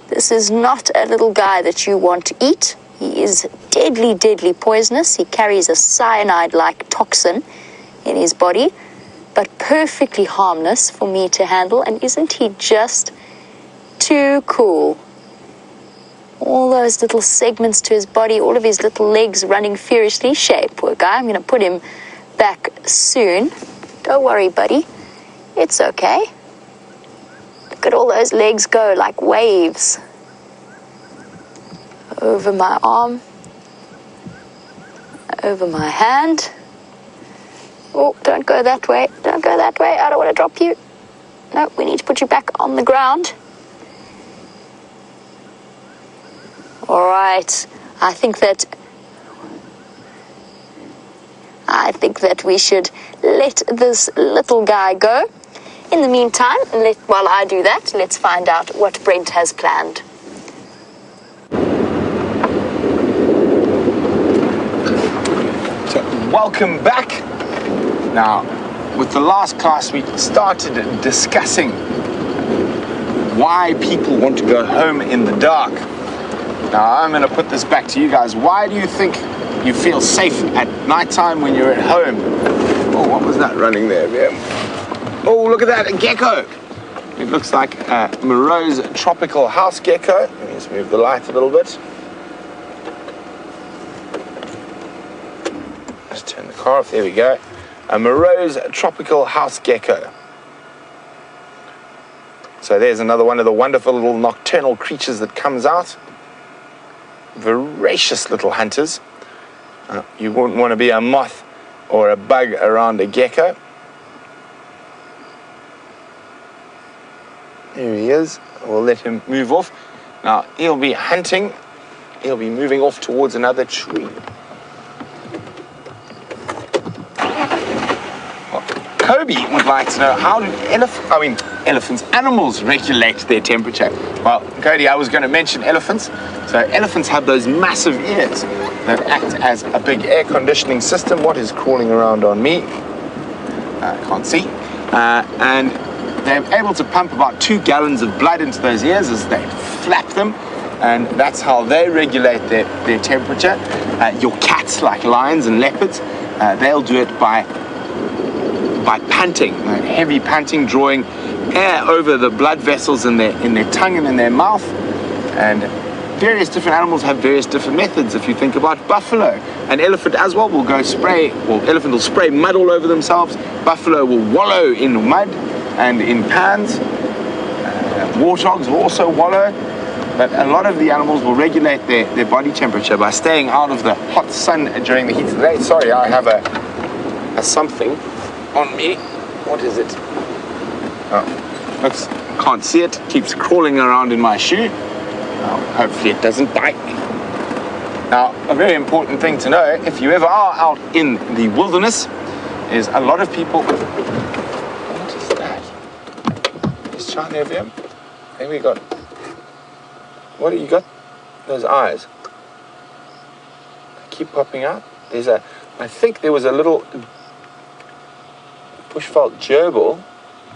this is not a little guy that you want to eat. He is deadly, deadly poisonous. He carries a cyanide-like toxin in his body, but perfectly harmless for me to handle. And isn't he just too cool? All those little segments to his body, all of his little legs running furiously. Shame, poor guy. I'm going to put him back soon. Don't worry, buddy. It's okay. Look at all those legs go like waves. Over my arm. Over my hand. Oh, don't go that way. Don't go that way. I don't want to drop you. No, we need to put you back on the ground. All right. I think that we should let this little guy go. In the meantime, while I do that, let's find out what Brent has planned. So, welcome back. Now, with the last class, we started discussing why people want to go home in the dark. Now, I'm going to put this back to you guys. Why do you think you feel safe at nighttime when you're at home? Oh, what was that running there, man? Oh, look at that, a gecko. It looks like a Moreau's tropical house gecko. Let me just move the light a little bit. Just turn the car off, there we go. A Moreau's tropical house gecko. So there's another one of the wonderful little nocturnal creatures that comes out. Voracious little hunters. You wouldn't want to be a moth or a bug around a gecko. There he is. We'll let him move off. Now, he'll be hunting. He'll be moving off towards another tree. Kobe would like to know, how do animals regulate their temperature? Well, Cody, I was going to mention elephants. So elephants have those massive ears that act as a big air conditioning system. What is crawling around on me? I can't see. And they're able to pump about 2 gallons of blood into those ears as they flap them. And that's how they regulate their temperature. Your cats, like lions and leopards, they'll do it by panting, heavy panting, drawing air over the blood vessels in their tongue and in their mouth. And various different animals have various different methods. If you think about buffalo, an elephant as well will elephant will spray mud all over themselves. Buffalo will wallow in mud and in pans. Warthogs will also wallow. But a lot of the animals will regulate their body temperature by staying out of the hot sun during the heat of the day. Sorry, I have a something on me. What is it? Oh, oops, can't see it. Keeps crawling around in my shoe. Hopefully it doesn't bite me. Now, a very important thing to know, if you ever are out in the wilderness, is a lot of people... What is that? Is Charlie over here? Here we got... What do you got? Those eyes. They keep popping out. I think there was a little bushveld gerbil,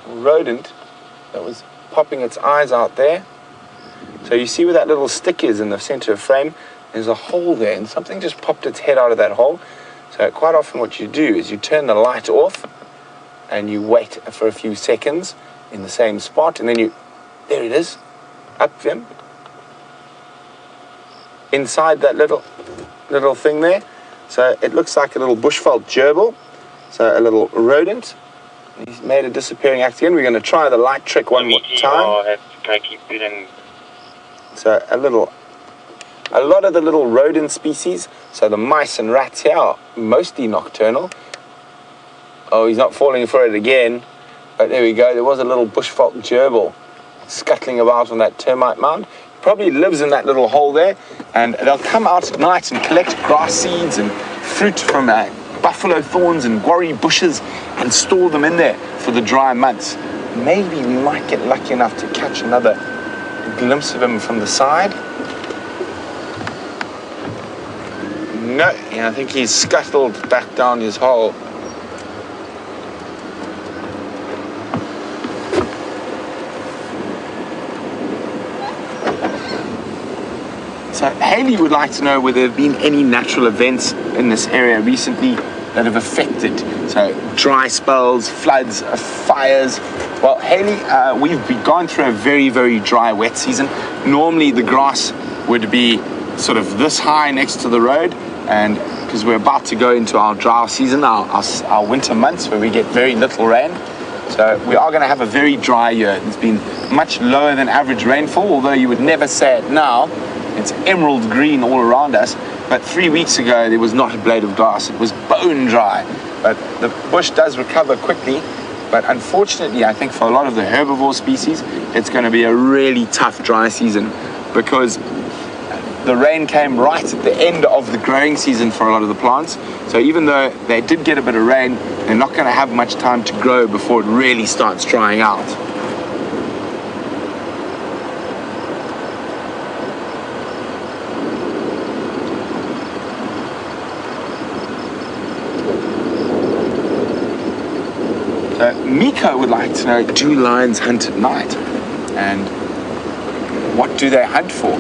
rodent, that was popping its eyes out there. So you see where that little stick is in the center of frame? There's a hole there, and something just popped its head out of that hole. So quite often what you do is you turn the light off and you wait for a few seconds in the same spot, and then there it is, up them. Inside that little thing there. So it looks like a little bushveld gerbil, so a little rodent. He's made a disappearing act again. We're going to try the light trick one more time. So a lot of the little rodent species, so the mice and rats here, are mostly nocturnal. Oh, he's not falling for it again. But there we go. There was a little bushveld gerbil scuttling about on that termite mound. Probably lives in that little hole there, and they'll come out at night and collect grass seeds and fruit from buffalo thorns and guarri bushes and store them in there for the dry months. Maybe we might get lucky enough to catch another glimpse of him from the side. No, I think he's scuttled back down his hole. So Haley would like to know whether there have been any natural events in this area recently that have affected, so dry spells, floods, fires. Well, Haley, we've gone through a very, very dry wet season. Normally the grass would be sort of this high next to the road, and because we're about to go into our dry season, our winter months where we get very little rain. So we are going to have a very dry year. It's been much lower than average rainfall, although you would never say it now. It's emerald green all around us, but 3 weeks ago there was not a blade of grass. It was bone dry. But the bush does recover quickly. But unfortunately, I think for a lot of the herbivore species, it's going to be a really tough dry season because the rain came right at the end of the growing season for a lot of the plants. So even though they did get a bit of rain, they're not going to have much time to grow before it really starts drying out. So Miko would like to know, do lions hunt at night? And what do they hunt for?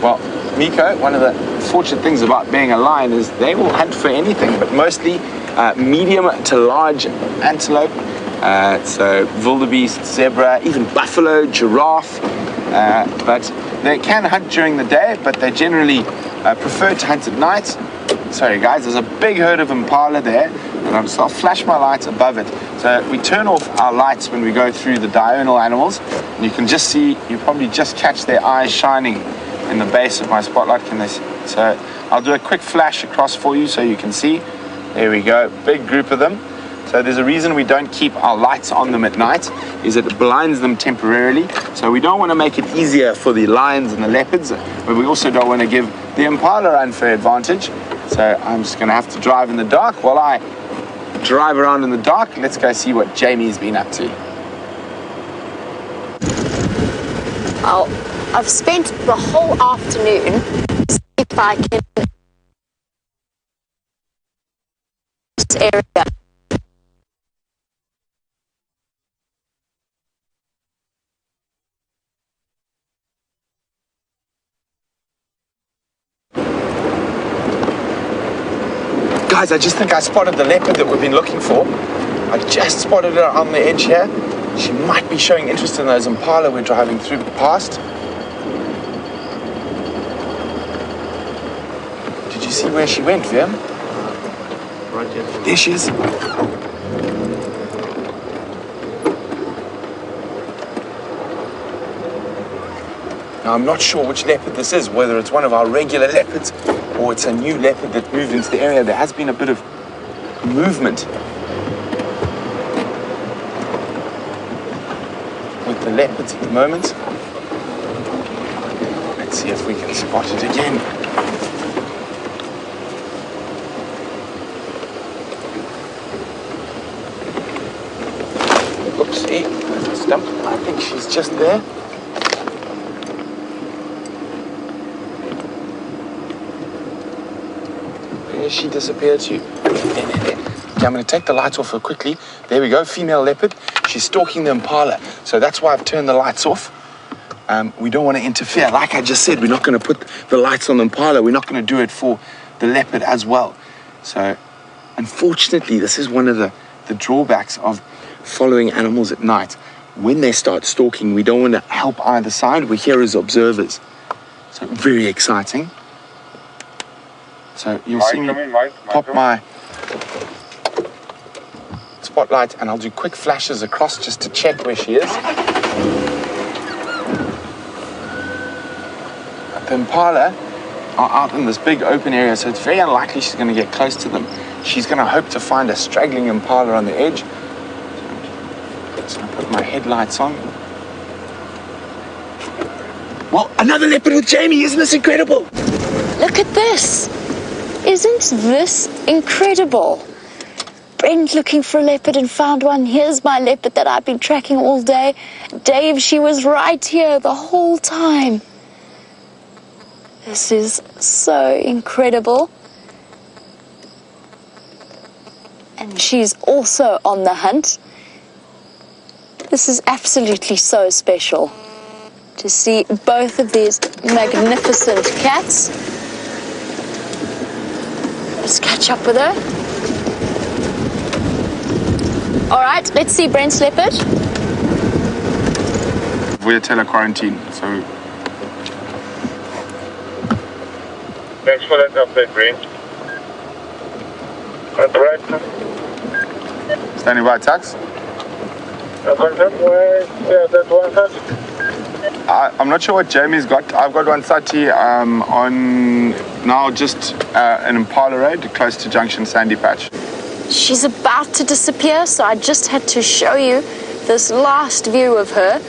Well, Miko, one of the fortunate things about being a lion is they will hunt for anything, but mostly medium to large antelope, so wildebeest, zebra, even buffalo, giraffe, but they can hunt during the day, but they generally prefer to hunt at night. Sorry guys, there's a big herd of impala there, and I'll flash my lights above it. So we turn off our lights when we go through the diurnal animals, and you can just see, you probably just catch their eyes shining in the base of my spotlight. Can they see? So I'll do a quick flash across for you so you can see. There we go, big group of them. So there's a reason we don't keep our lights on them at night, is it blinds them temporarily. So we don't want to make it easier for the lions and the leopards, but we also don't want to give the impala unfair advantage. So I'm just going to have to drive in the dark. While I drive around in the dark, let's go see what Jamie's been up to. I've spent the whole afternoon to see if I can this area. Guys, I just think I spotted the leopard that we've been looking for. I just spotted her on the edge here. She might be showing interest in those impala we're driving through past. Did you see where she went, Viam? Right here. There she is. Now, I'm not sure which leopard this is, whether it's one of our regular leopards or it's a new leopard that moved into the area. There has been a bit of movement with the leopards at the moment. Let's see if we can spot it again. Oopsie, there's a stump. I think she's just there. Where she disappeared to? There. Okay, I'm going to take the lights off her quickly. There we go, female leopard. She's stalking the impala. So that's why I've turned the lights off. We don't want to interfere. Like I just said, we're not going to put the lights on the impala. We're not going to do it for the leopard as well. So unfortunately, this is one of the drawbacks of following animals at night. When they start stalking, we don't want to help either side. We're here as observers. So very exciting. So you'll see me pop my spotlight and I'll do quick flashes across just to check where she is. The impala are out in this big open area, so it's very unlikely she's going to get close to them. She's going to hope to find a straggling impala on the edge. So I'm just going to put my headlights on. Well, another leopard with Jamie, isn't this incredible? Look at this. Isn't this incredible? Brent looking for a leopard and found one. Here's my leopard that I've been tracking all day. Dave, she was right here the whole time. This is so incredible. And she's also on the hunt. This is absolutely so special to see both of these magnificent cats. Let's catch up with her. All right, let's see Brent's leopard. We're quarantine, so. Thanks for that update, Brent. Alright. Standing by, tax. That one, sir. I'm not sure what Jamie's got. I've got 130 on now just an Impala Road close to Junction Sandy Patch. she's about to disappear, so I just had to show you this last view of her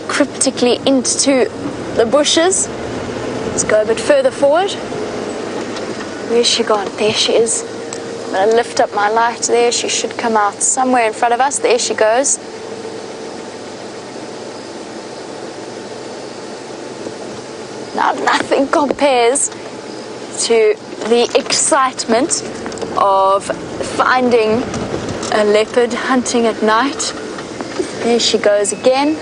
cryptically into the bushes. Let's go a bit further forward. Where's she gone? There she is. I'm going to lift up my light there. She should come out somewhere in front of us. There she goes. Now, nothing compares to the excitement of finding a leopard hunting at night. There she goes again.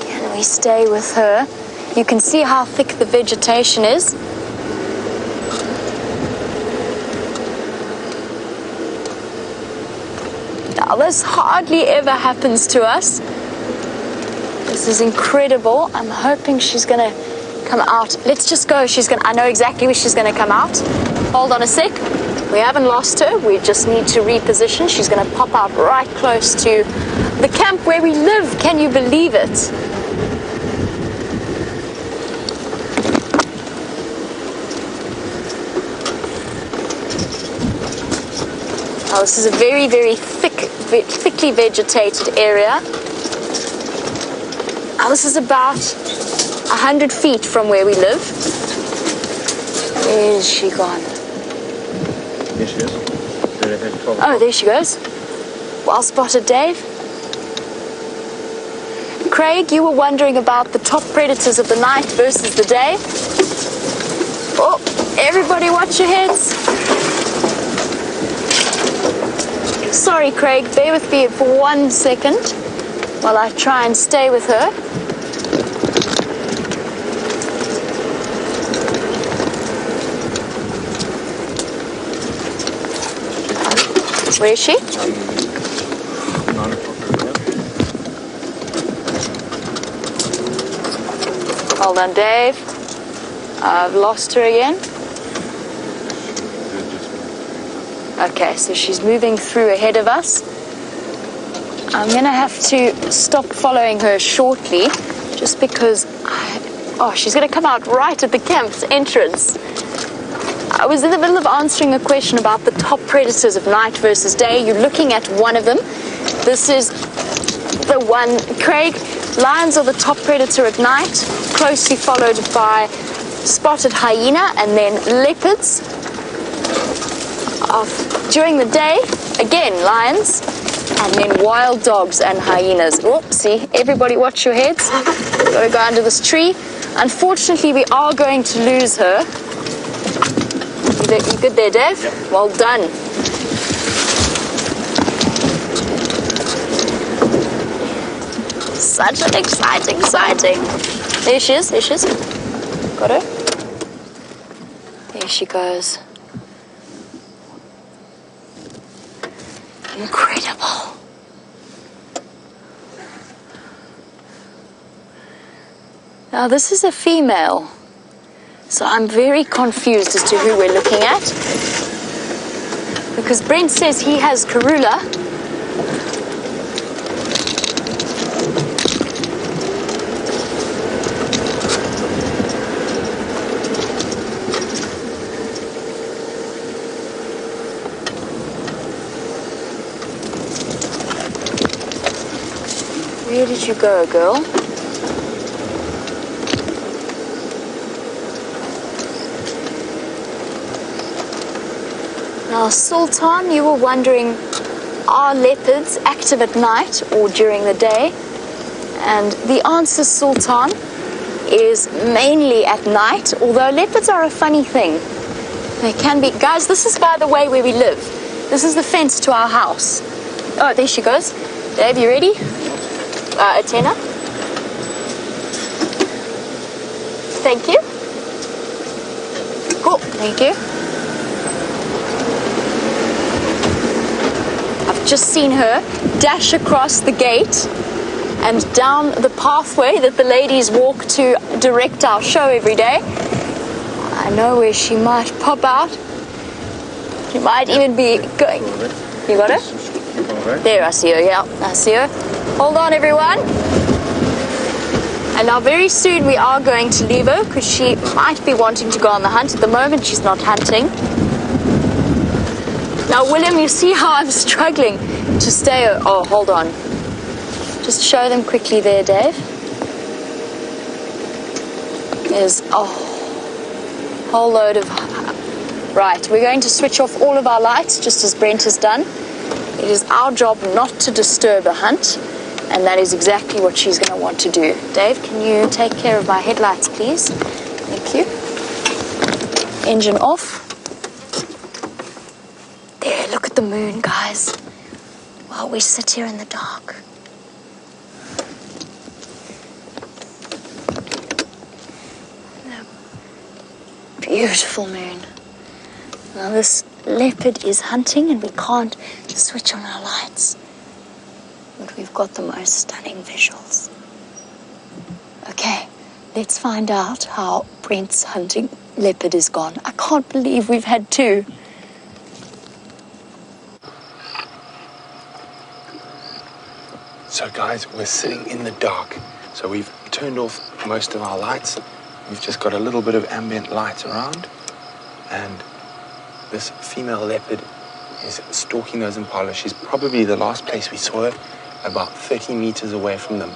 Can we stay with her? You can see how thick the vegetation is. Now, this hardly ever happens to us. This is incredible. I'm hoping she's gonna come out. Let's just go. I know exactly where she's gonna come out. Hold on a sec. We haven't lost her. We just need to reposition. She's gonna pop out right close to the camp where we live. Can you believe it? Oh, this is a very, very thickly vegetated area. Now, this is about 100 feet from where we live. Where is she gone? There she is. Oh, there she goes. Well spotted, Dave. Craig, you were wondering about the top predators of the night versus the day. Oh, everybody watch your heads. Sorry, Craig, bear with me for 1 second while I try and stay with her. Where is she? 9 o'clock over here. Hold on, Dave. I've lost her again. Okay, so she's moving through ahead of us. I'm going to have to stop following her shortly, just because she's going to come out right at the camp's entrance. I was in the middle of answering a question about the top predators of night versus day. You're looking at one of them. This is the one. Craig, lions are the top predator at night, closely followed by spotted hyena and then leopards. During the day, again, lions, and then wild dogs and hyenas. Oopsie, everybody watch your heads. Got to go under this tree. Unfortunately, we are going to lose her. You good there, Dave? Yep. Well done. Such an exciting sighting. There she is, Got her? There she goes. Incredible. Now, this is a female, so I'm very confused as to who we're looking at, because Brent says he has Karula. Where did you go, girl? Now, Sultan, you were wondering, are leopards active at night or during the day? And the answer, Sultan, is mainly at night, although leopards are a funny thing. They can be... Guys, this is, by the way, where we live. This is the fence to our house. Oh, there she goes. Dave, you ready? A tenner. Thank you. Cool, thank you. I've just seen her dash across the gate and down the pathway that the ladies walk to direct our show every day. I know where she might pop out. She might even be going. You got her? There, I see her, yeah, I see her. Hold on, everyone. And now very soon we are going to leave her because she might be wanting to go on the hunt. At the moment she's not hunting. Now William, you see how I'm struggling to stay. Oh, hold on. Just show them quickly there, Dave. There's a whole load of... Right, we're going to switch off all of our lights just as Brent has done. It is our job not to disturb a hunt, and that is exactly what she's going to want to do. Dave, can you take care of my headlights, please? Thank you. Engine off. There, look at the moon, guys, while we sit here in the dark. Beautiful moon. Now this leopard is hunting and we can't switch on our lights. But we've got the most stunning visuals. Okay, let's find out how Brent's hunting leopard is gone. I can't believe we've had two. So guys, we're sitting in the dark. So we've turned off most of our lights. We've just got a little bit of ambient light around, and this female leopard is stalking those impalas. She's probably the last place we saw her, about 30 meters away from them.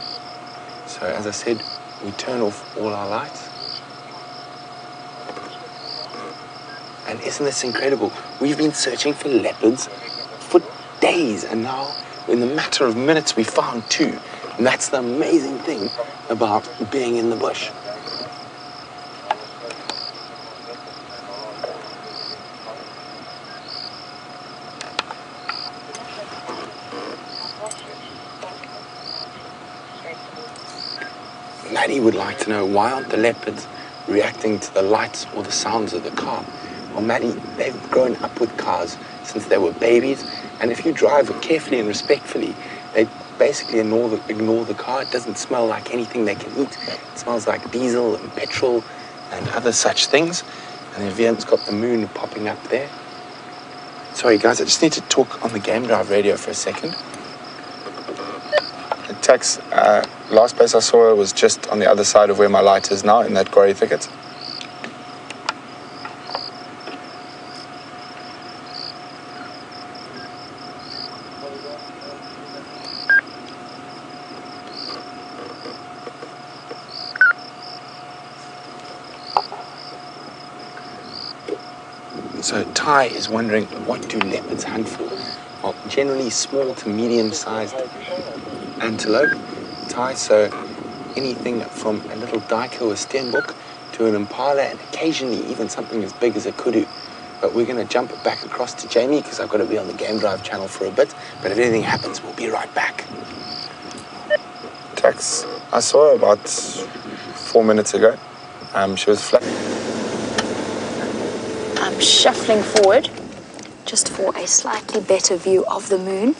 So as I said, we turn off all our lights. And isn't this incredible? We've been searching for leopards for days, and now in the matter of minutes we found two. And that's the amazing thing about being in the bush. Maddie would like to know, why aren't the leopards reacting to the lights or the sounds of the car? Well, Maddie, they've grown up with cars since they were babies, and if you drive carefully and respectfully, they basically ignore the car. It doesn't smell like anything they can eat. It smells like diesel and petrol and other such things. And then Vian's got the moon popping up there. Sorry guys, I just need to talk on the Game Drive radio for a second. Tax, last place I saw her was just on the other side of where my light is now, in that quarry thicket. So Ty is wondering, what do leopards hunt for? Well, generally small to medium-sized antelope, Ty, so anything from a little duiker or steenbok to an impala, and occasionally even something as big as a kudu. But we're going to jump it back across to Jamie because I've got to be on the Game Drive channel for a bit. But if anything happens, we'll be right back. Tax, I saw her about 4 minutes ago. She was flat. I'm shuffling forward just for a slightly better view of the moon.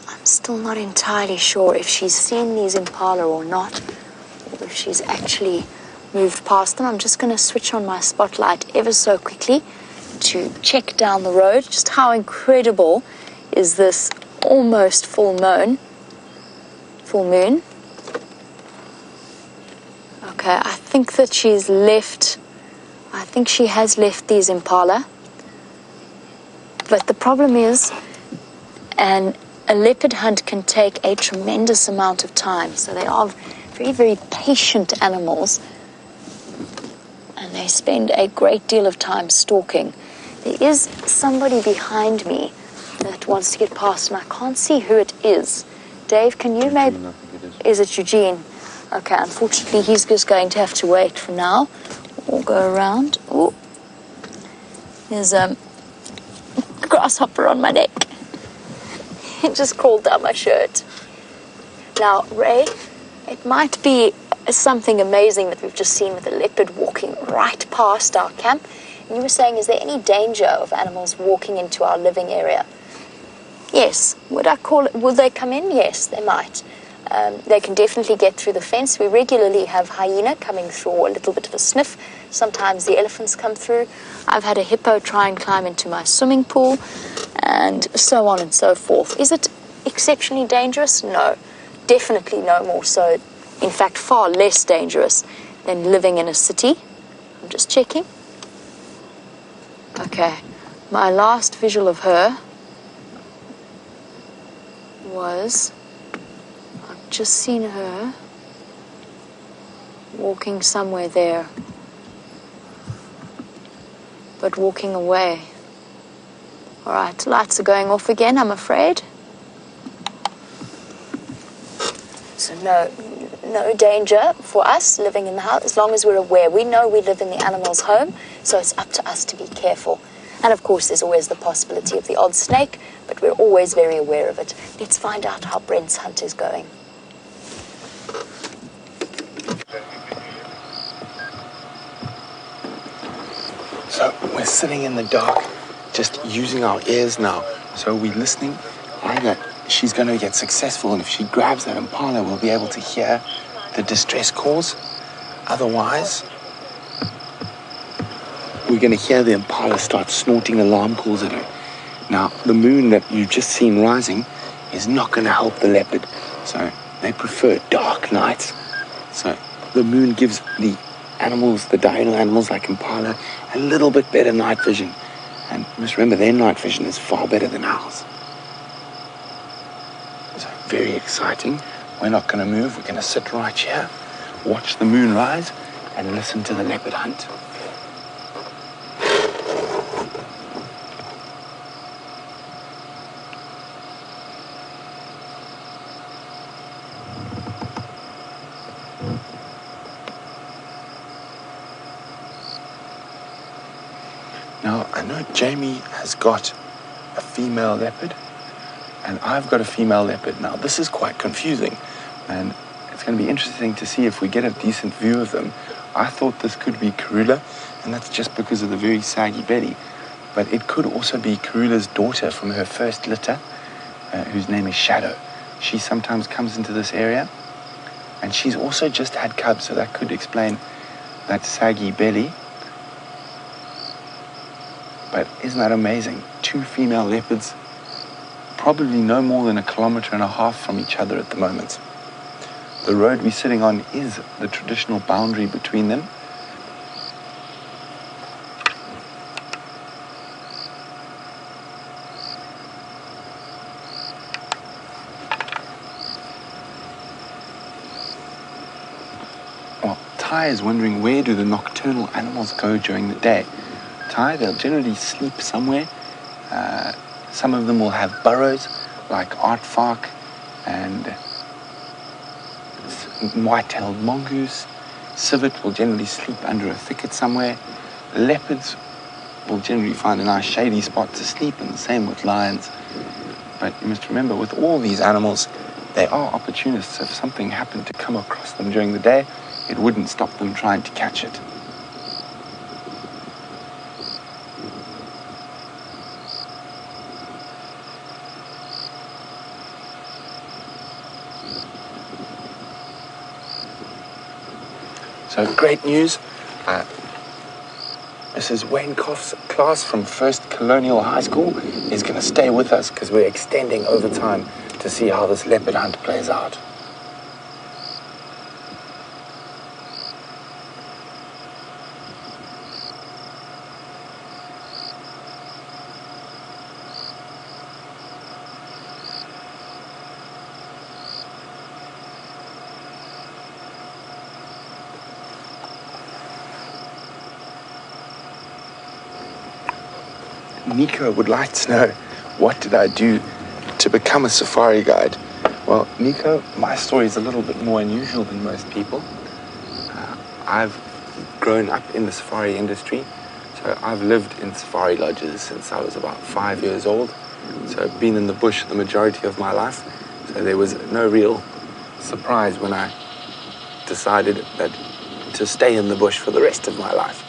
I'm still not entirely sure if she's seen these impala or not, or if she's actually moved past them. I'm just going to switch on my spotlight ever so quickly to check down the road. Just how incredible is this almost full moon? Okay, I think that she's left. I think she has left these impala. But the problem is, a leopard hunt can take a tremendous amount of time. So they are very, very patient animals. And they spend a great deal of time stalking. There is somebody behind me that wants to get past, and I can't see who it is. Dave, can you maybe... Is it Eugene? Okay, unfortunately, he's just going to have to wait for now. We'll go around. Oh, there's a grasshopper on my neck. It just crawled down my shirt. Now, Ray, it might be something amazing that we've just seen with a leopard walking right past our camp. And you were saying, is there any danger of animals walking into our living area? Yes. Would they come in? Yes, they might. They can definitely get through the fence. We regularly have hyena coming through, a little bit of a sniff. Sometimes the elephants come through. I've had a hippo try and climb into my swimming pool, and so on and so forth. Is it exceptionally dangerous? No. definitely no more so, in fact far less dangerous than living in a city. I'm just checking. Okay, my last visual of her was, I've just seen her walking somewhere there, but walking away. All right, lights are going off again, I'm afraid. So no danger for us living in the house, as long as we're aware. We know we live in the animal's home, so it's up to us to be careful. And of course, there's always the possibility of the odd snake, but we're always very aware of it. Let's find out how Brent's hunt is going. So we're sitting in the dark, just using our ears now. So we're listening. Either she's going to get successful, and if she grabs that impala, we'll be able to hear the distress calls. Otherwise, we're going to hear the impala start snorting alarm calls at her. Now, the moon that you've just seen rising is not going to help the leopard. So they prefer dark nights. So the moon gives the animals, the diurnal animals like impala, a little bit better night vision. And you must remember, their night vision is far better than ours. So very exciting. We're not going to move. We're going to sit right here, watch the moon rise, and listen to the leopard hunt. Now, I know Jamie has got a female leopard, and I've got a female leopard. Now, this is quite confusing, and it's going to be interesting to see if we get a decent view of them. I thought this could be Karula, and that's just because of the very saggy belly. But it could also be Karula's daughter from her first litter, whose name is Shadow. She sometimes comes into this area, and she's also just had cubs, so that could explain that saggy belly. But isn't that amazing? 2 female leopards, probably no more than 1.5 kilometers from each other at the moment. The road we're sitting on is the traditional boundary between them. Well, Ty is wondering, where do the nocturnal animals go during the day? Ty, they'll generally sleep somewhere. Some of them will have burrows, like aardvark and white-tailed mongoose. Civet will generally sleep under a thicket somewhere. Leopards will generally find a nice shady spot to sleep, and the same with lions. But you must remember, with all these animals, they are opportunists. If something happened to come across them during the day, it wouldn't stop them trying to catch it. So great news. Mrs. Wayne Koff's class from First Colonial High School is going to stay with us because we're extending over time to see how this leopard hunt plays out. Nico would like to know, what did I do to become a safari guide? Well, Nico, my story is a little bit more unusual than most people. I've grown up in the safari industry, so I've lived in safari lodges since I was about 5 years old. So I've been in the bush the majority of my life, so there was no real surprise when I decided that to stay in the bush for the rest of my life.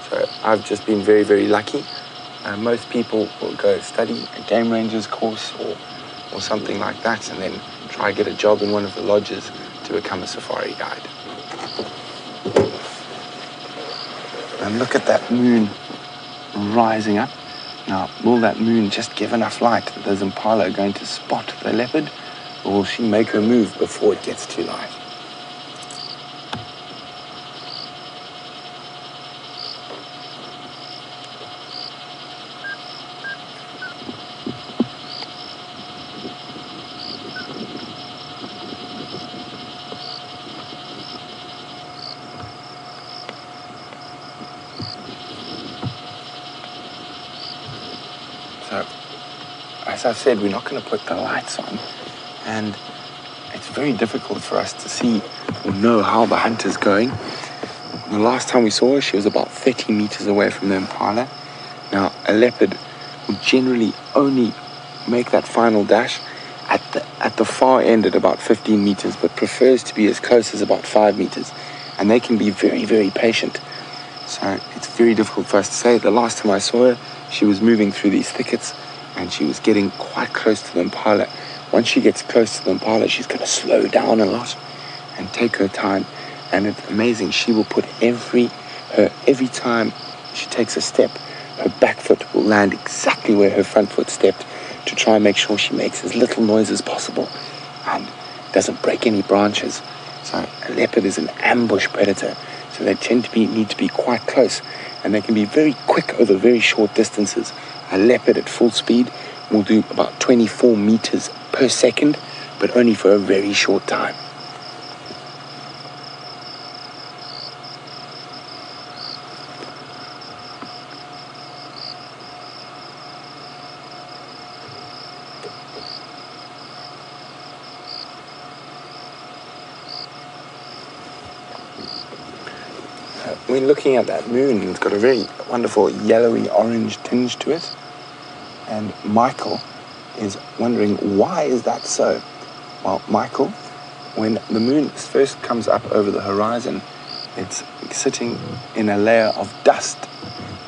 So I've just been very, very lucky. Most people will go study a game ranger's course or something like that, and then try get a job in one of the lodges to become a safari guide. And look at that moon rising up. Now, will that moon just give enough light that those impala are going to spot the leopard? or will she make her move before it gets too light? So, as I've said, we're not going to put the lights on, and it's very difficult for us to see or know how the hunt is going. The last time we saw her, she was about 30 meters away from the impala. Now, a leopard will generally only make that final dash at the far end at about 15 meters, but prefers to be as close as about 5 meters. And they can be very, very patient. So it's very difficult for us to say. The last time I saw her, she was moving through these thickets and she was getting quite close to the impala. Once she gets close to the impala, she's going to slow down a lot and take her time. And it's amazing. She will put every time she takes a step, her back foot will land exactly where her front foot stepped to try and make sure she makes as little noise as possible and doesn't break any branches. So a leopard is an ambush predator, so they need to be quite close, and they can be very quick over very short distances. A leopard at full speed will do about 24 meters per second, but only for a very short time. When looking at that moon, it's got a very wonderful yellowy orange tinge to it. And Michael is wondering, why is that so? Well, Michael, when the moon first comes up over the horizon, it's sitting in a layer of dust.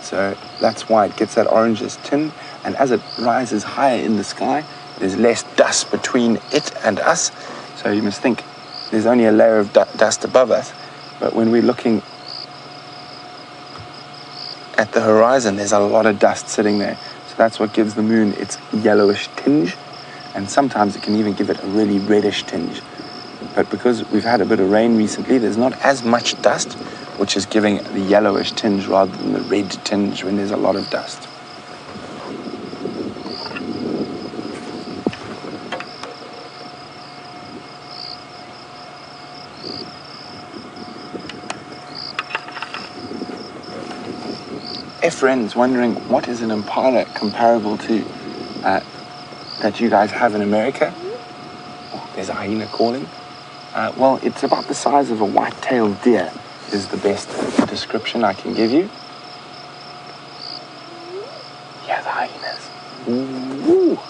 So that's why it gets that orangish tinge. And as it rises higher in the sky, there's less dust between it and us. So you must think there's only a layer of dust above us. But when we're looking at the horizon, there's a lot of dust sitting there. So that's what gives the moon its yellowish tinge, and sometimes it can even give it a really reddish tinge. But because we've had a bit of rain recently, there's not as much dust, which is giving the yellowish tinge rather than the red tinge when there's a lot of dust. Friends wondering, what is an impala comparable to that you guys have in America? Oh, there's a hyena calling. Well, it's about the size of a white-tailed deer is the best description I can give you. Yeah, the hyenas. Ooh.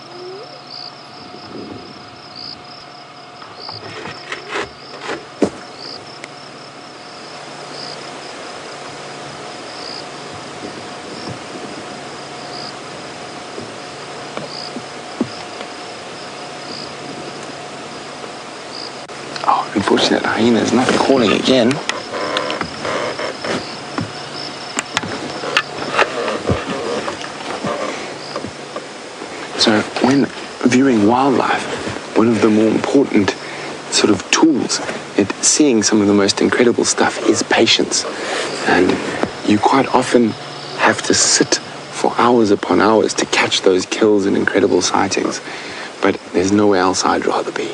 Unfortunately, the hyena is not calling again. So when viewing wildlife, one of the more important sort of tools at seeing some of the most incredible stuff is patience. And you quite often have to sit for hours upon hours to catch those kills and incredible sightings. But there's nowhere else I'd rather be.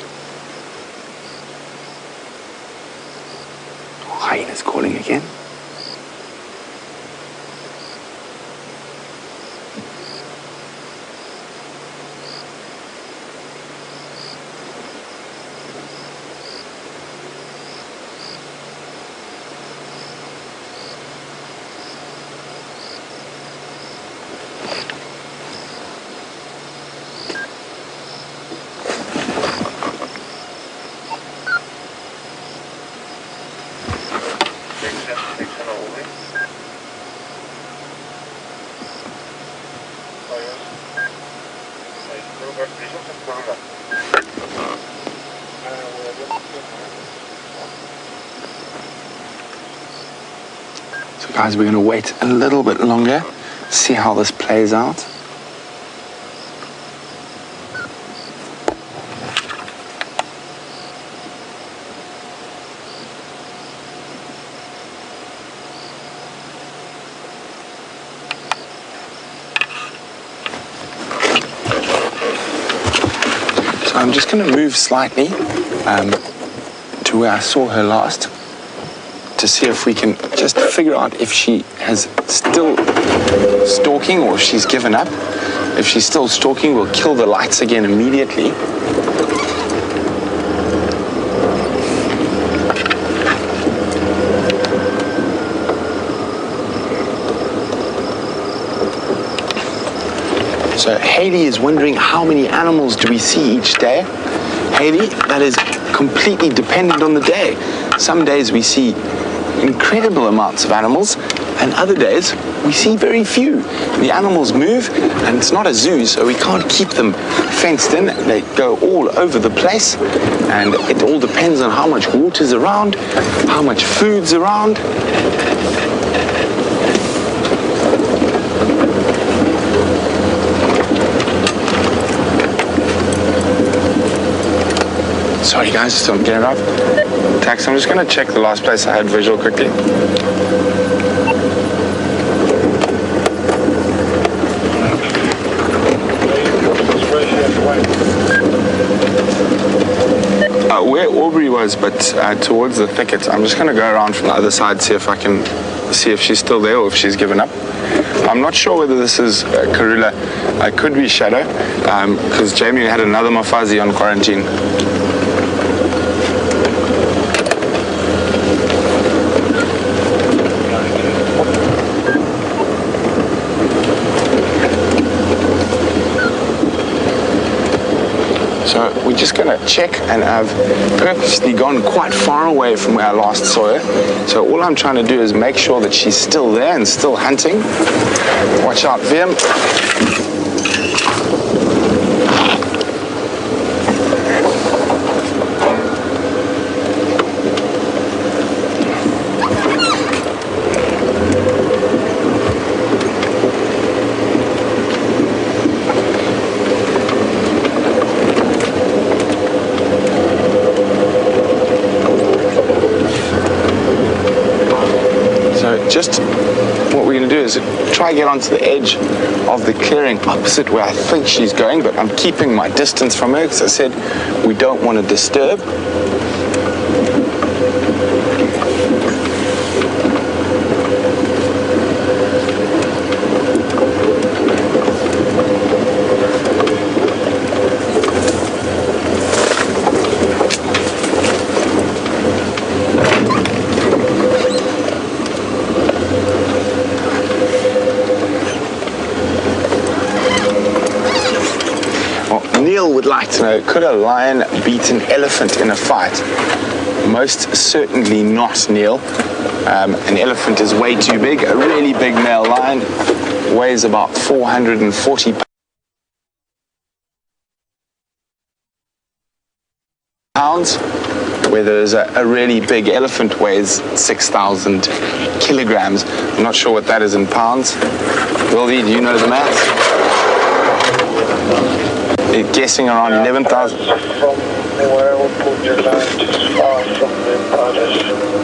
Hyena's calling again. So guys, we're going to wait a little bit longer, see how this plays out. I'm just going to move slightly to where I saw her last to see if we can just figure out if she has still stalking or if she's given up. If she's still stalking, we'll kill the lights again immediately. So Haley is wondering how many animals do we see each day. Haley, that is completely dependent on the day. Some days we see incredible amounts of animals, and other days we see very few. The animals move, and it's not a zoo, so we can't keep them fenced in. They go all over the place, and it all depends on how much water's around, how much food's around. Sorry guys, just don't get it up. Tax, I'm just going to check the last place I had visual quickly. Where Aubrey was, but towards the thicket. I'm just going to go around from the other side, see if I can see if she's still there or if she's given up. I'm not sure whether this is Karula. I could be Shadow, because Jamie had another Mafazi on quarantine. So we're just going to check, and I've purposely gone quite far away from where I last saw her. So all I'm trying to do is make sure that she's still there and still hunting. Watch out, Vim. Just what we're going to do is try to get onto the edge of the clearing opposite where I think she's going, but I'm keeping my distance from her because I said we don't want to disturb. Would like to know, could a lion beat an elephant in a fight? Most certainly not, Neil. An elephant is way too big. A really big male lion weighs about 440 pounds, whereas a really big elephant weighs 6,000 kilograms. I'm not sure what that is in pounds. Wildy, do you know the maths? Guessing around 11,000. From where I would put the light is far from the impalas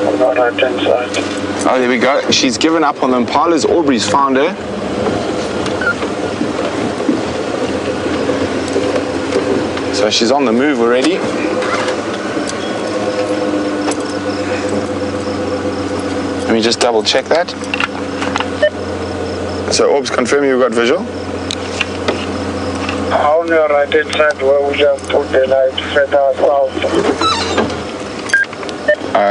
on the right-hand side. Oh, there we go. She's given up on the impalas. Aubrey's found her. So she's on the move already. Let me just double check that. So Orbs, confirm you've got visual? On your right-hand side where we have put the light further out.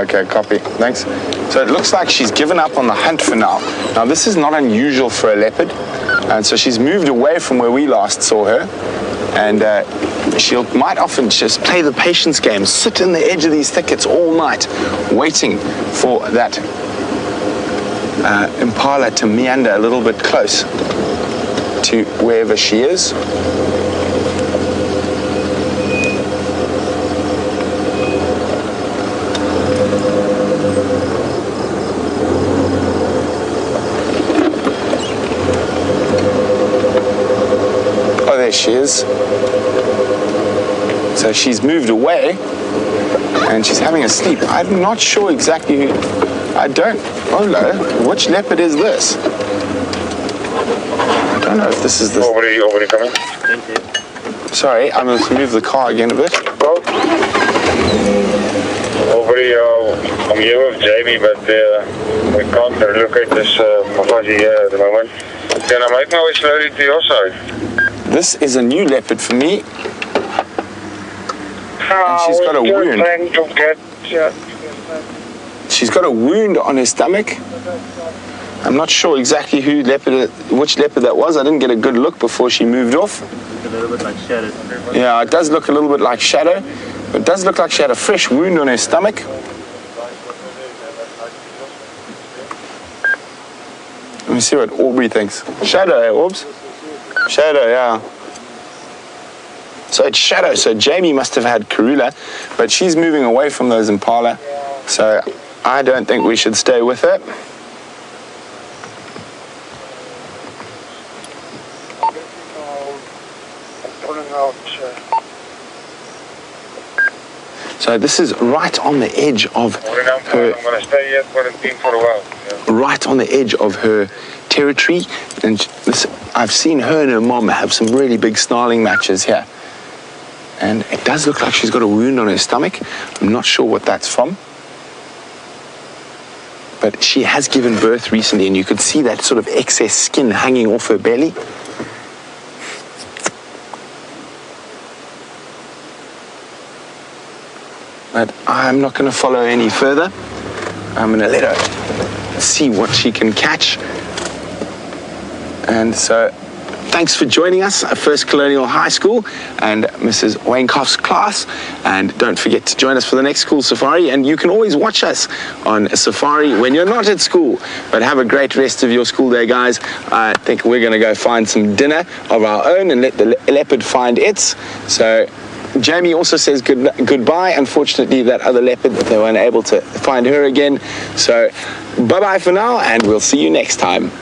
Okay, copy. Thanks. So it looks like she's given up on the hunt for now. Now this is not unusual for a leopard, and so she's moved away from where we last saw her, and she might often just play the patience game, sit in the edge of these thickets all night, waiting for that impala to meander a little bit close to wherever she is. Oh, there she is. So she's moved away and she's having a sleep. I'm not sure exactly. Oh no, which leopard is this? I don't know if this is the... Over coming. Sorry, I'm going to move the car again a bit. Already, I'm here with Jamie, but we can't locate this fuzzy here at the moment. Can I make my way slowly to your side? This is a new leopard for me. And she's got a wound. She's got a wound on her stomach. I'm not sure exactly which leopard that was. I didn't get a good look before she moved off. A little bit like Shadow. Yeah, it does look a little bit like Shadow. It does look like she had a fresh wound on her stomach. Let me see what Aubrey thinks. Shadow, eh, Orbs? Shadow, yeah. So it's Shadow. So Jamie must have had Karula, but she's moving away from those Impala. So I don't think we should stay with her. So this is right on the edge of her. I'm going to stay here quarantine for a while. Yeah. Right on the edge of her territory, and I've seen her and her mom have some really big snarling matches here. And it does look like she's got a wound on her stomach. I'm not sure what that's from. But she has given birth recently, and you could see that sort of excess skin hanging off her belly. But I'm not going to follow any further. I'm going to let her see what she can catch. And so, thanks for joining us at First Colonial High School and Mrs. Wainkoff's class. And don't forget to join us for the next school safari. And you can always watch us on a safari when you're not at school. But have a great rest of your school day, guys. I think we're going to go find some dinner of our own and let the leopard find its. So Jamie also says goodbye. Unfortunately, that other leopard, they weren't able to find her again. So bye-bye for now, and we'll see you next time.